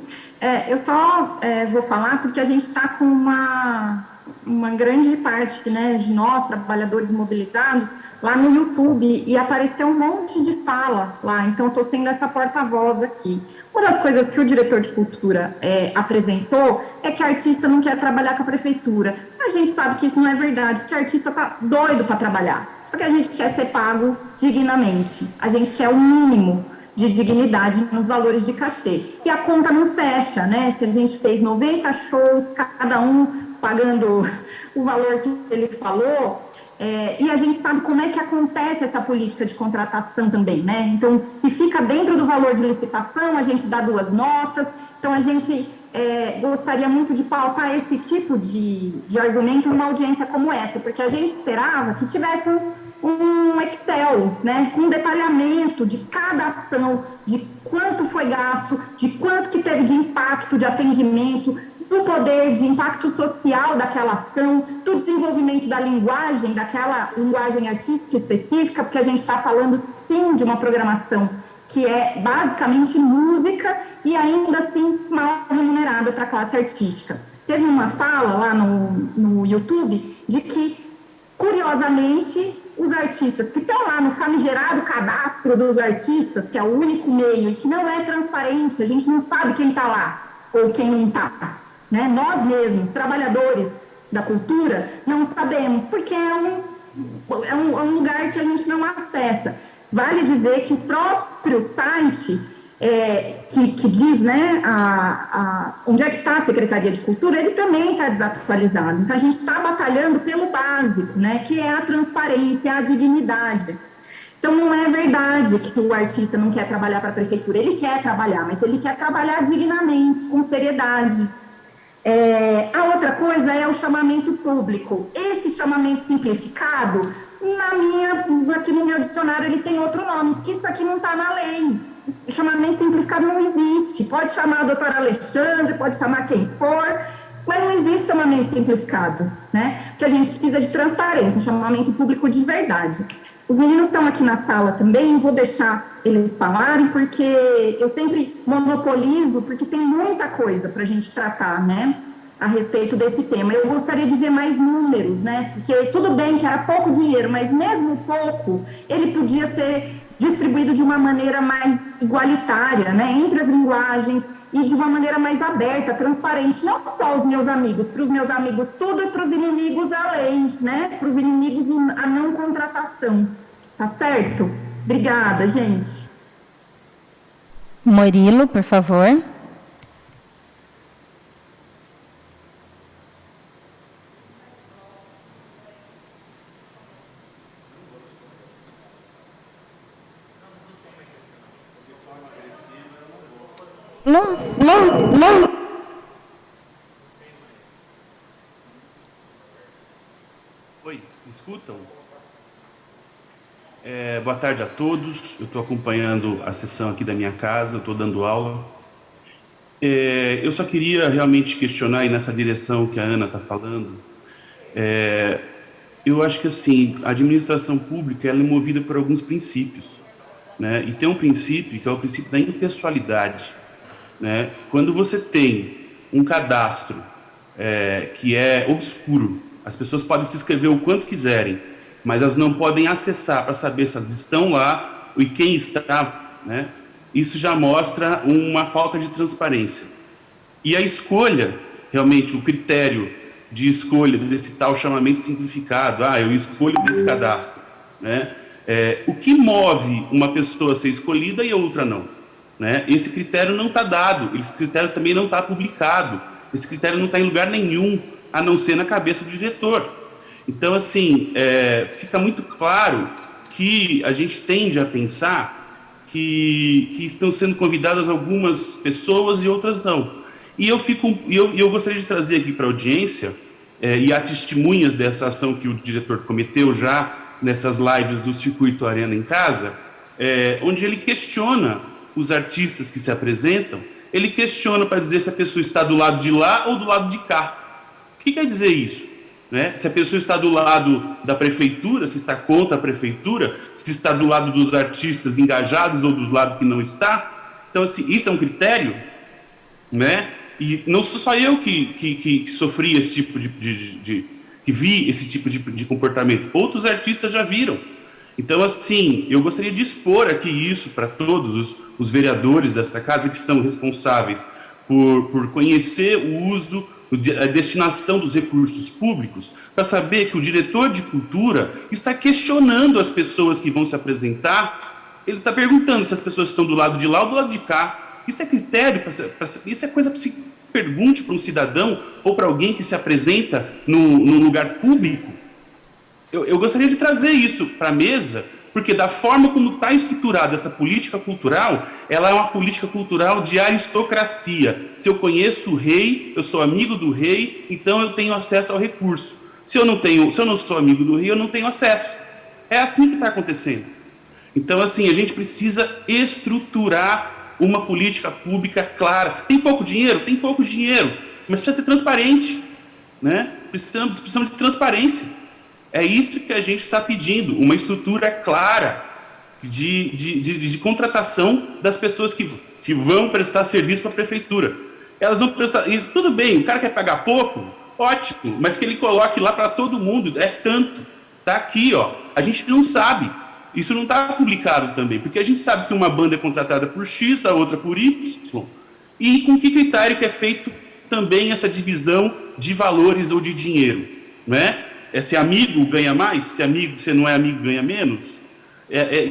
Eu só vou falar porque a gente está com uma grande parte, de nós, trabalhadores mobilizados, lá no YouTube, e apareceu um monte de fala lá, então eu estou sendo essa porta-voz aqui. Uma das coisas que o diretor de cultura apresentou é que artista não quer trabalhar com a prefeitura. A gente sabe que isso não é verdade, porque artista está doido para trabalhar, só que a gente quer ser pago dignamente, a gente quer o mínimo de dignidade nos valores de cachê. E a conta não fecha, Se a gente fez 90 shows, cada um pagando o valor que ele falou, e a gente sabe como é que acontece essa política de contratação também, Então, se fica dentro do valor de licitação, a gente dá 2 notas, então a gente gostaria muito de pautar esse tipo de argumento numa audiência como essa, porque a gente esperava que tivesse um Excel, com um detalhamento de cada ação, de quanto foi gasto, de quanto que teve de impacto de atendimento, do poder de impacto social daquela ação, do desenvolvimento da linguagem, daquela linguagem artística específica, porque a gente está falando, sim, de uma programação que é basicamente música e ainda assim mal remunerada para a classe artística. Teve uma fala lá no YouTube de que, curiosamente, os artistas que estão lá no famigerado cadastro dos artistas, que é o único meio e que não é transparente, a gente não sabe quem está lá ou quem não está, Nós mesmos, trabalhadores da cultura, não sabemos, porque é um lugar que a gente não acessa. Vale dizer que o próprio site que diz onde é que está a Secretaria de Cultura, ele também está desatualizado. Então, a gente está batalhando pelo básico, que é a transparência, a dignidade. Então, não é verdade que o artista não quer trabalhar para a prefeitura. Ele quer trabalhar, mas ele quer trabalhar dignamente, com seriedade. A outra coisa é o chamamento público. Esse chamamento simplificado, aqui no meu dicionário, ele tem outro nome, que isso aqui não está na lei. Esse chamamento simplificado não existe. Pode chamar o doutor Alexandre, pode chamar quem for, mas não existe chamamento simplificado, né? Porque a gente precisa de transparência, um chamamento público de verdade. Os meninos estão aqui na sala também, vou deixar eles falarem, porque eu sempre monopolizo, porque tem muita coisa para a gente tratar, né, a respeito desse tema. Eu gostaria de ver mais números, né, porque tudo bem que era pouco dinheiro, mas mesmo pouco, ele podia ser distribuído de uma maneira mais igualitária, né, entre as linguagens e de uma maneira mais aberta, transparente, não só os meus amigos, para os meus amigos tudo e para os inimigos a lei, né, para os inimigos a não contratação, tá certo? Obrigada, gente. Murilo, por favor. Não. Oi, me escutam? Boa tarde a todos. Eu estou acompanhando a sessão aqui da minha casa, eu estou dando aula. Eu só queria realmente questionar, e nessa direção que a Ana está falando, eu acho que assim, a administração pública ela é movida por alguns princípios, né? E tem um princípio que é o princípio da impessoalidade, né? Quando você tem um cadastro que é obscuro, as pessoas podem se inscrever o quanto quiserem, mas elas não podem acessar para saber se elas estão lá e quem está, né? Isso já mostra uma falta de transparência. E a escolha, realmente, o critério de escolha desse tal chamamento simplificado, eu escolho desse cadastro, né? O que move uma pessoa a ser escolhida e a outra não, né? Esse critério não está dado, esse critério também não está publicado, esse critério não está em lugar nenhum, a não ser na cabeça do diretor. Então, assim, fica muito claro que a gente tende a pensar que estão sendo convidadas algumas pessoas e outras não. E eu gostaria de trazer aqui para a audiência, e há testemunhas dessa ação que o diretor cometeu já nessas lives do Circuito Arena em Casa, onde ele questiona os artistas que se apresentam, ele questiona para dizer se a pessoa está do lado de lá ou do lado de cá. O que quer dizer isso? Né? Se a pessoa está do lado da prefeitura, se está contra a prefeitura, se está do lado dos artistas engajados ou do lado que não está. Então, assim, isso é um critério, né? E não sou só eu que sofri esse tipo que vi esse tipo de comportamento. Outros artistas já viram. Então, assim, eu gostaria de expor aqui isso para todos os vereadores dessa casa que são responsáveis por conhecer o uso, a destinação dos recursos públicos, para saber que o diretor de cultura está questionando as pessoas que vão se apresentar. Ele está perguntando se as pessoas estão do lado de lá ou do lado de cá. Isso é critério, isso é coisa para se pergunte para um cidadão ou para alguém que se apresenta num lugar público. Eu gostaria de trazer isso para a mesa, porque da forma como está estruturada essa política cultural, ela é uma política cultural de aristocracia. Se eu conheço o rei, eu sou amigo do rei, então eu tenho acesso ao recurso. Se eu não sou amigo do rei, eu não tenho acesso. É assim que está acontecendo. Então, assim, a gente precisa estruturar uma política pública clara. Tem pouco dinheiro? Tem pouco dinheiro, mas precisa ser transparente, né? Precisamos de transparência. É isso que a gente está pedindo, uma estrutura clara de contratação das pessoas que vão prestar serviço para a prefeitura. Elas vão prestar... Tudo bem, o cara quer pagar pouco, ótimo, mas que ele coloque lá para todo mundo, é tanto. Está aqui, ó. A gente não sabe, isso não está publicado também, porque a gente sabe que uma banda é contratada por X, a outra por Y, e com que critério que é feito também essa divisão de valores ou de dinheiro, né? Se amigo ganha mais, se não é amigo ganha menos.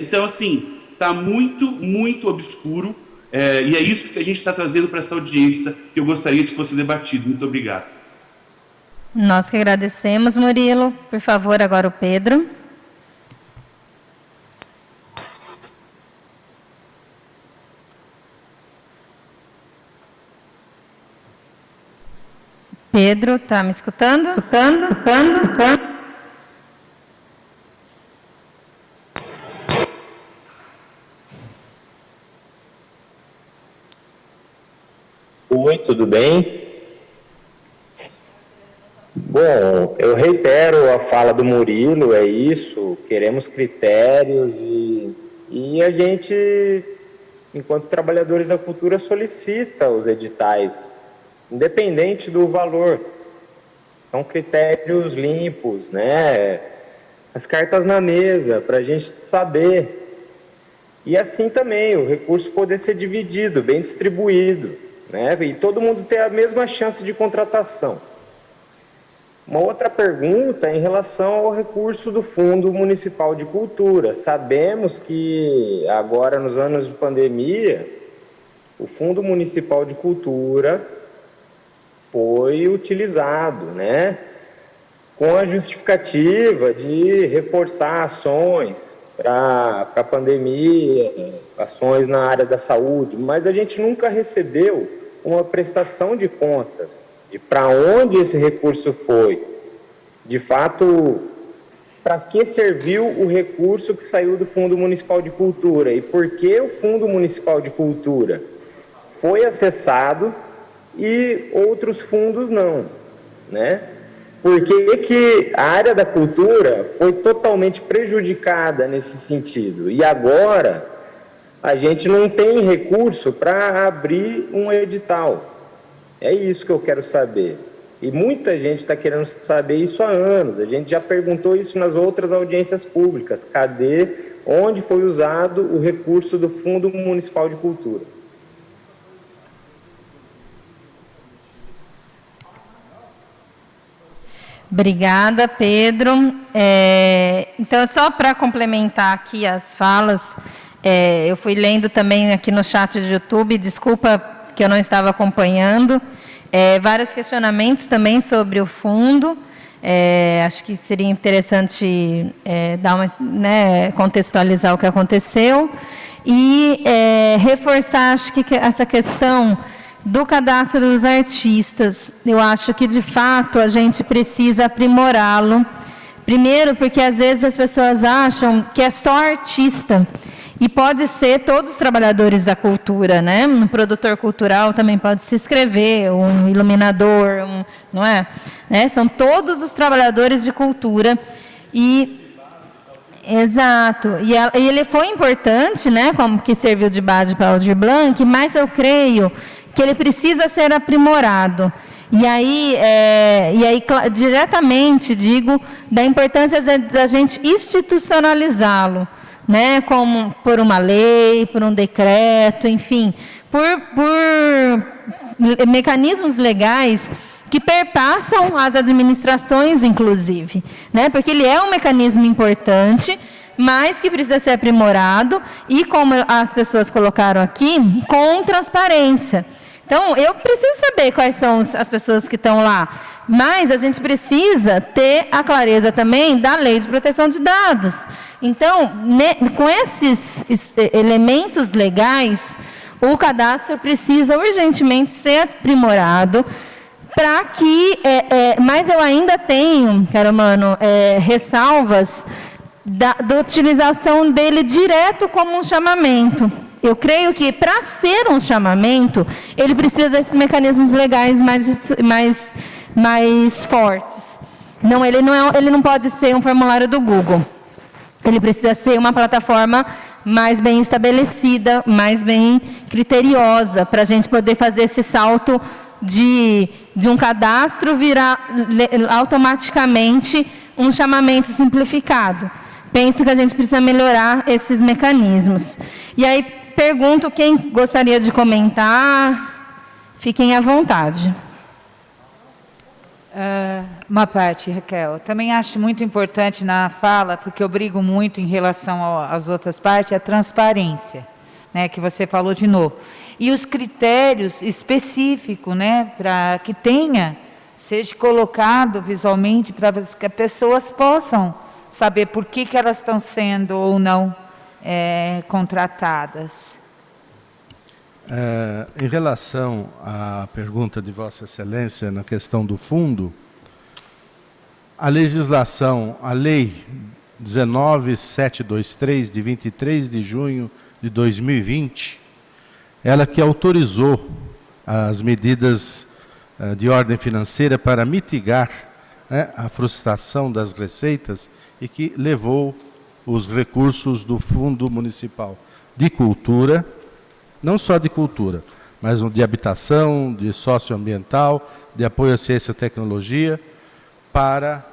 Então, assim, está muito, muito obscuro, e é isso que a gente está trazendo para essa audiência, que eu gostaria que fosse debatido. Muito obrigado. Nós que agradecemos, Murilo. Por favor, agora o Pedro. Pedro, está me escutando? Oi, tudo bem? Bom, eu reitero a fala do Murilo, é isso, queremos critérios e a gente, enquanto trabalhadores da cultura, solicita os editais, independente do valor. São critérios limpos, né? As cartas na mesa, para a gente saber. E assim também, o recurso poder ser dividido, bem distribuído, né? E todo mundo ter a mesma chance de contratação. Uma outra pergunta é em relação ao recurso do Fundo Municipal de Cultura. Sabemos que agora, nos anos de pandemia, o Fundo Municipal de Cultura foi utilizado, né, com a justificativa de reforçar ações para a pandemia, ações na área da saúde, mas a gente nunca recebeu uma prestação de contas de para onde esse recurso foi, de fato, para que serviu o recurso que saiu do Fundo Municipal de Cultura e por que o Fundo Municipal de Cultura foi acessado e outros fundos não, né? Por que a área da cultura foi totalmente prejudicada nesse sentido? E agora a gente não tem recurso para abrir um edital. É isso que eu quero saber. E muita gente está querendo saber isso há anos. A gente já perguntou isso nas outras audiências públicas. Onde foi usado o recurso do Fundo Municipal de Cultura? Obrigada, Pedro. Então, só para complementar aqui as falas, eu fui lendo também aqui no chat do YouTube, desculpa que eu não estava acompanhando, vários questionamentos também sobre o fundo. Acho que seria interessante contextualizar o que aconteceu e reforçar, acho que essa questão do cadastro dos artistas. Eu acho que, de fato, a gente precisa aprimorá-lo. Primeiro, porque às vezes as pessoas acham que é só artista. E pode ser todos os trabalhadores da cultura, né? Um produtor cultural também pode se inscrever, um iluminador, não é? São todos os trabalhadores de cultura. Exato. E ele foi importante, né? Como que serviu de base para o Aldir Blanc, mas eu creio que ele precisa ser aprimorado. E aí diretamente digo da importância da gente institucionalizá-lo, né, como por uma lei, por um decreto, enfim, por mecanismos legais que perpassam as administrações, inclusive, né, porque ele é um mecanismo importante, mas que precisa ser aprimorado e, como as pessoas colocaram aqui, com transparência. Então, eu preciso saber quais são as pessoas que estão lá, mas a gente precisa ter a clareza também da Lei de Proteção de Dados. Então, com esses elementos legais, o cadastro precisa urgentemente ser aprimorado para que... mas eu ainda tenho, caro mano, ressalvas da utilização dele direto como um chamamento. Eu creio que, para ser um chamamento, ele precisa desses mecanismos legais mais fortes. Ele não pode ser um formulário do Google. Ele precisa ser uma plataforma mais bem estabelecida, mais bem criteriosa, para a gente poder fazer esse salto de um cadastro virar automaticamente um chamamento simplificado. Penso que a gente precisa melhorar esses mecanismos. E aí, pergunto quem gostaria de comentar. Fiquem à vontade. Uma parte, Raquel. Também acho muito importante na fala, porque eu brigo muito em relação às outras partes, a transparência, né, que você falou de novo. E os critérios específicos, né, para que seja colocado visualmente, para que as pessoas possam saber por que elas estão sendo ou não contratadas. Em relação à pergunta de Vossa Excelência na questão do fundo, a legislação, a Lei 19.723, de 23 de junho de 2020, ela que autorizou as medidas de ordem financeira para mitigar, né, a frustração das receitas e que levou os recursos do Fundo Municipal de Cultura, não só de cultura, mas de habitação, de socioambiental, de apoio à ciência e tecnologia, para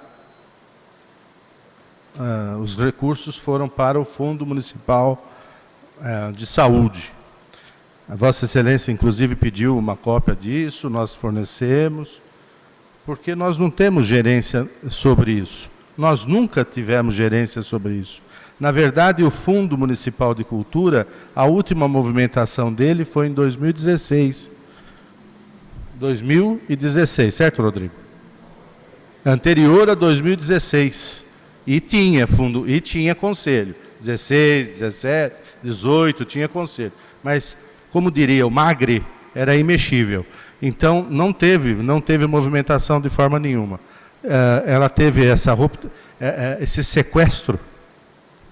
os recursos foram para o Fundo Municipal de Saúde. A Vossa Excelência, inclusive, pediu uma cópia disso, nós fornecemos, porque nós não temos gerência sobre isso. Nós nunca tivemos gerência sobre isso. Na verdade, o Fundo Municipal de Cultura, a última movimentação dele foi em 2016. 2016, certo, Rodrigo? Anterior a 2016. E tinha fundo, e tinha conselho. 16, 17, 18, tinha conselho. Mas, como diria o Magre, era imexível. Então, não teve movimentação de forma nenhuma. Ela teve esse sequestro,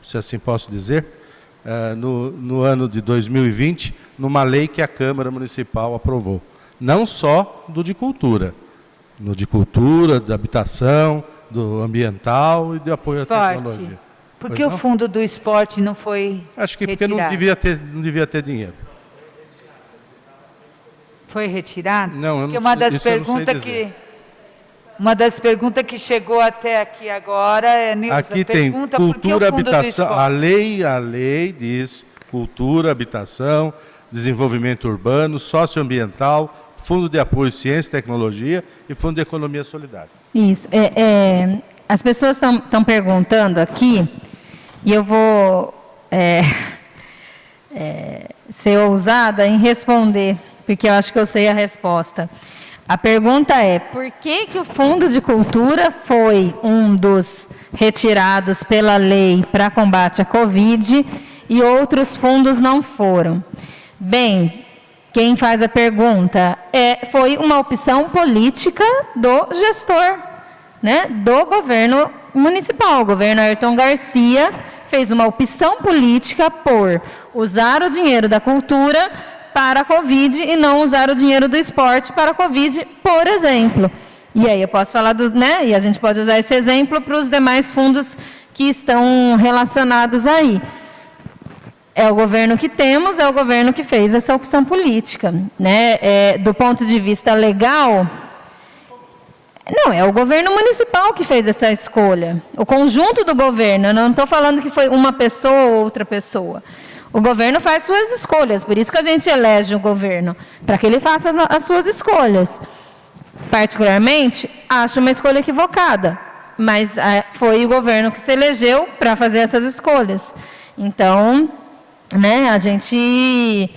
se assim posso dizer, no ano de 2020, numa lei que a Câmara Municipal aprovou. Não só do de cultura, no de cultura, da habitação, do ambiental e de apoio à tecnologia. Por que o fundo do esporte não foi Acho que retirado? porque não devia ter dinheiro. Foi retirado? Não, porque uma das perguntas que chegou até aqui agora é, Nilza, aqui tem cultura, habitação, a lei diz cultura, habitação, desenvolvimento urbano, socioambiental, fundo de apoio à ciência e tecnologia e fundo de economia solidária. Isso. As pessoas estão perguntando aqui, e eu vou ser ousada em responder, porque eu acho que eu sei a resposta. A pergunta é, por que o Fundo de Cultura foi um dos retirados pela lei para combate à Covid e outros fundos não foram? Bem, quem faz a pergunta foi uma opção política do gestor, né, do governo municipal. O governo Ayrton Garcia fez uma opção política por usar o dinheiro da cultura para a Covid e não usar o dinheiro do esporte para a Covid, por exemplo. E aí eu posso falar e a gente pode usar esse exemplo para os demais fundos que estão relacionados aí. É o governo que temos, é o governo que fez essa opção política, né? Do ponto de vista legal, não, é o governo municipal que fez essa escolha. O conjunto do governo, eu não estou falando que foi uma pessoa ou outra pessoa. O governo faz suas escolhas, por isso que a gente elege o governo, para que ele faça as suas escolhas. Particularmente, acho uma escolha equivocada, mas foi o governo que se elegeu para fazer essas escolhas. Então, né, a gente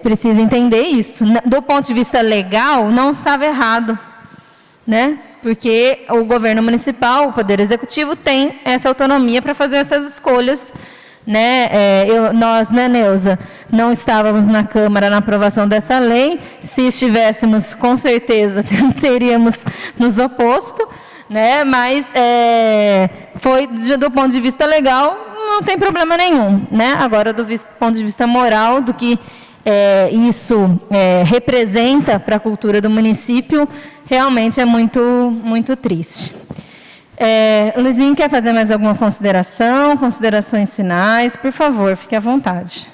precisa entender isso. Do ponto de vista legal, não estava errado, né? Porque o governo municipal, o Poder Executivo, tem essa autonomia para fazer essas escolhas, né? Nós, né, Neuza, não estávamos na Câmara na aprovação dessa lei. Se estivéssemos, com certeza, teríamos nos oposto, né? Mas foi do ponto de vista legal, não tem problema nenhum, né? Agora, do ponto de vista moral, do que isso representa para a cultura do município, realmente é muito, muito triste. Luizinho, quer fazer mais alguma consideração? Considerações finais? Por favor, fique à vontade.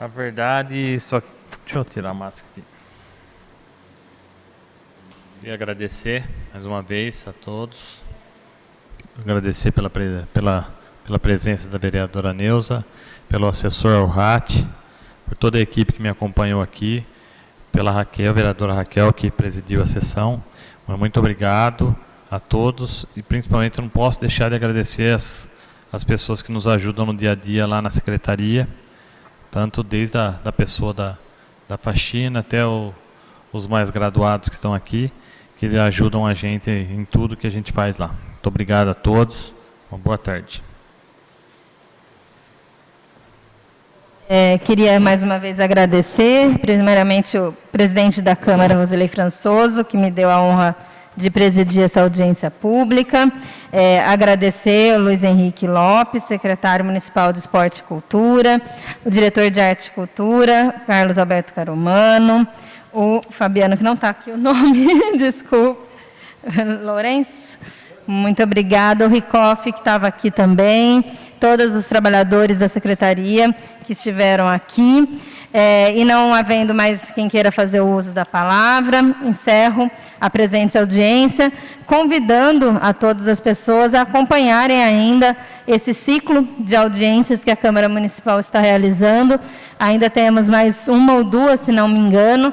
A verdade, deixa eu tirar a máscara aqui. Queria agradecer mais uma vez a todos. Agradecer pela presença da vereadora Neuza, pelo assessor Alrat, por toda a equipe que me acompanhou aqui, pela Raquel, vereadora Raquel, que presidiu a sessão. Muito obrigado a todos e principalmente não posso deixar de agradecer as pessoas que nos ajudam no dia a dia lá na secretaria, tanto desde a pessoa da faxina até os mais graduados que estão aqui, que ajudam a gente em tudo que a gente faz lá. Muito obrigado a todos, uma boa tarde. Queria mais uma vez agradecer, primeiramente, o presidente da Câmara, Rosilei Françoso, que me deu a honra de presidir essa audiência pública. Agradecer o Luiz Henrique Lopes, secretário municipal de Esporte e Cultura, o diretor de Arte e Cultura, Carlos Alberto Caromano, o Fabiano, que não está aqui o nome, desculpa, Lourenço. Muito obrigada. O Ricoff, que estava aqui também, todos os trabalhadores da secretaria que estiveram aqui. E não havendo mais quem queira fazer o uso da palavra, encerro a presente audiência, convidando a todas as pessoas a acompanharem ainda esse ciclo de audiências que a Câmara Municipal está realizando. Ainda temos mais uma ou duas, se não me engano.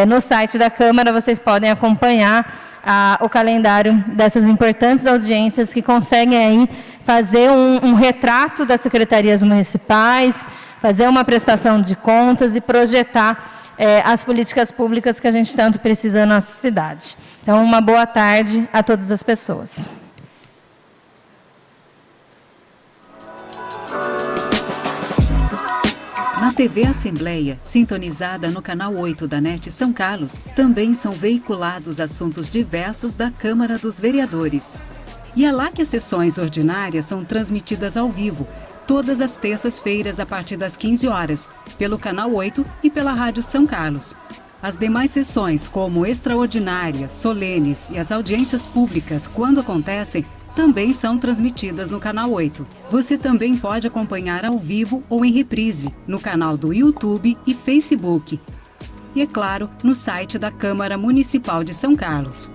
No site da Câmara vocês podem acompanhar o calendário dessas importantes audiências que conseguem aí fazer um retrato das secretarias municipais, fazer uma prestação de contas e projetar as políticas públicas que a gente tanto precisa na nossa cidade. Então, uma boa tarde a todas as pessoas. Na TV Assembleia, sintonizada no canal 8 da NET São Carlos, também são veiculados assuntos diversos da Câmara dos Vereadores. E é lá que as sessões ordinárias são transmitidas ao vivo, todas as terças-feiras a partir das 15 horas, pelo canal 8 e pela Rádio São Carlos. As demais sessões, como extraordinárias, solenes e as audiências públicas, quando acontecem, também são transmitidas no canal 8. Você também pode acompanhar ao vivo ou em reprise, no canal do YouTube e Facebook. E, é claro, no site da Câmara Municipal de São Carlos.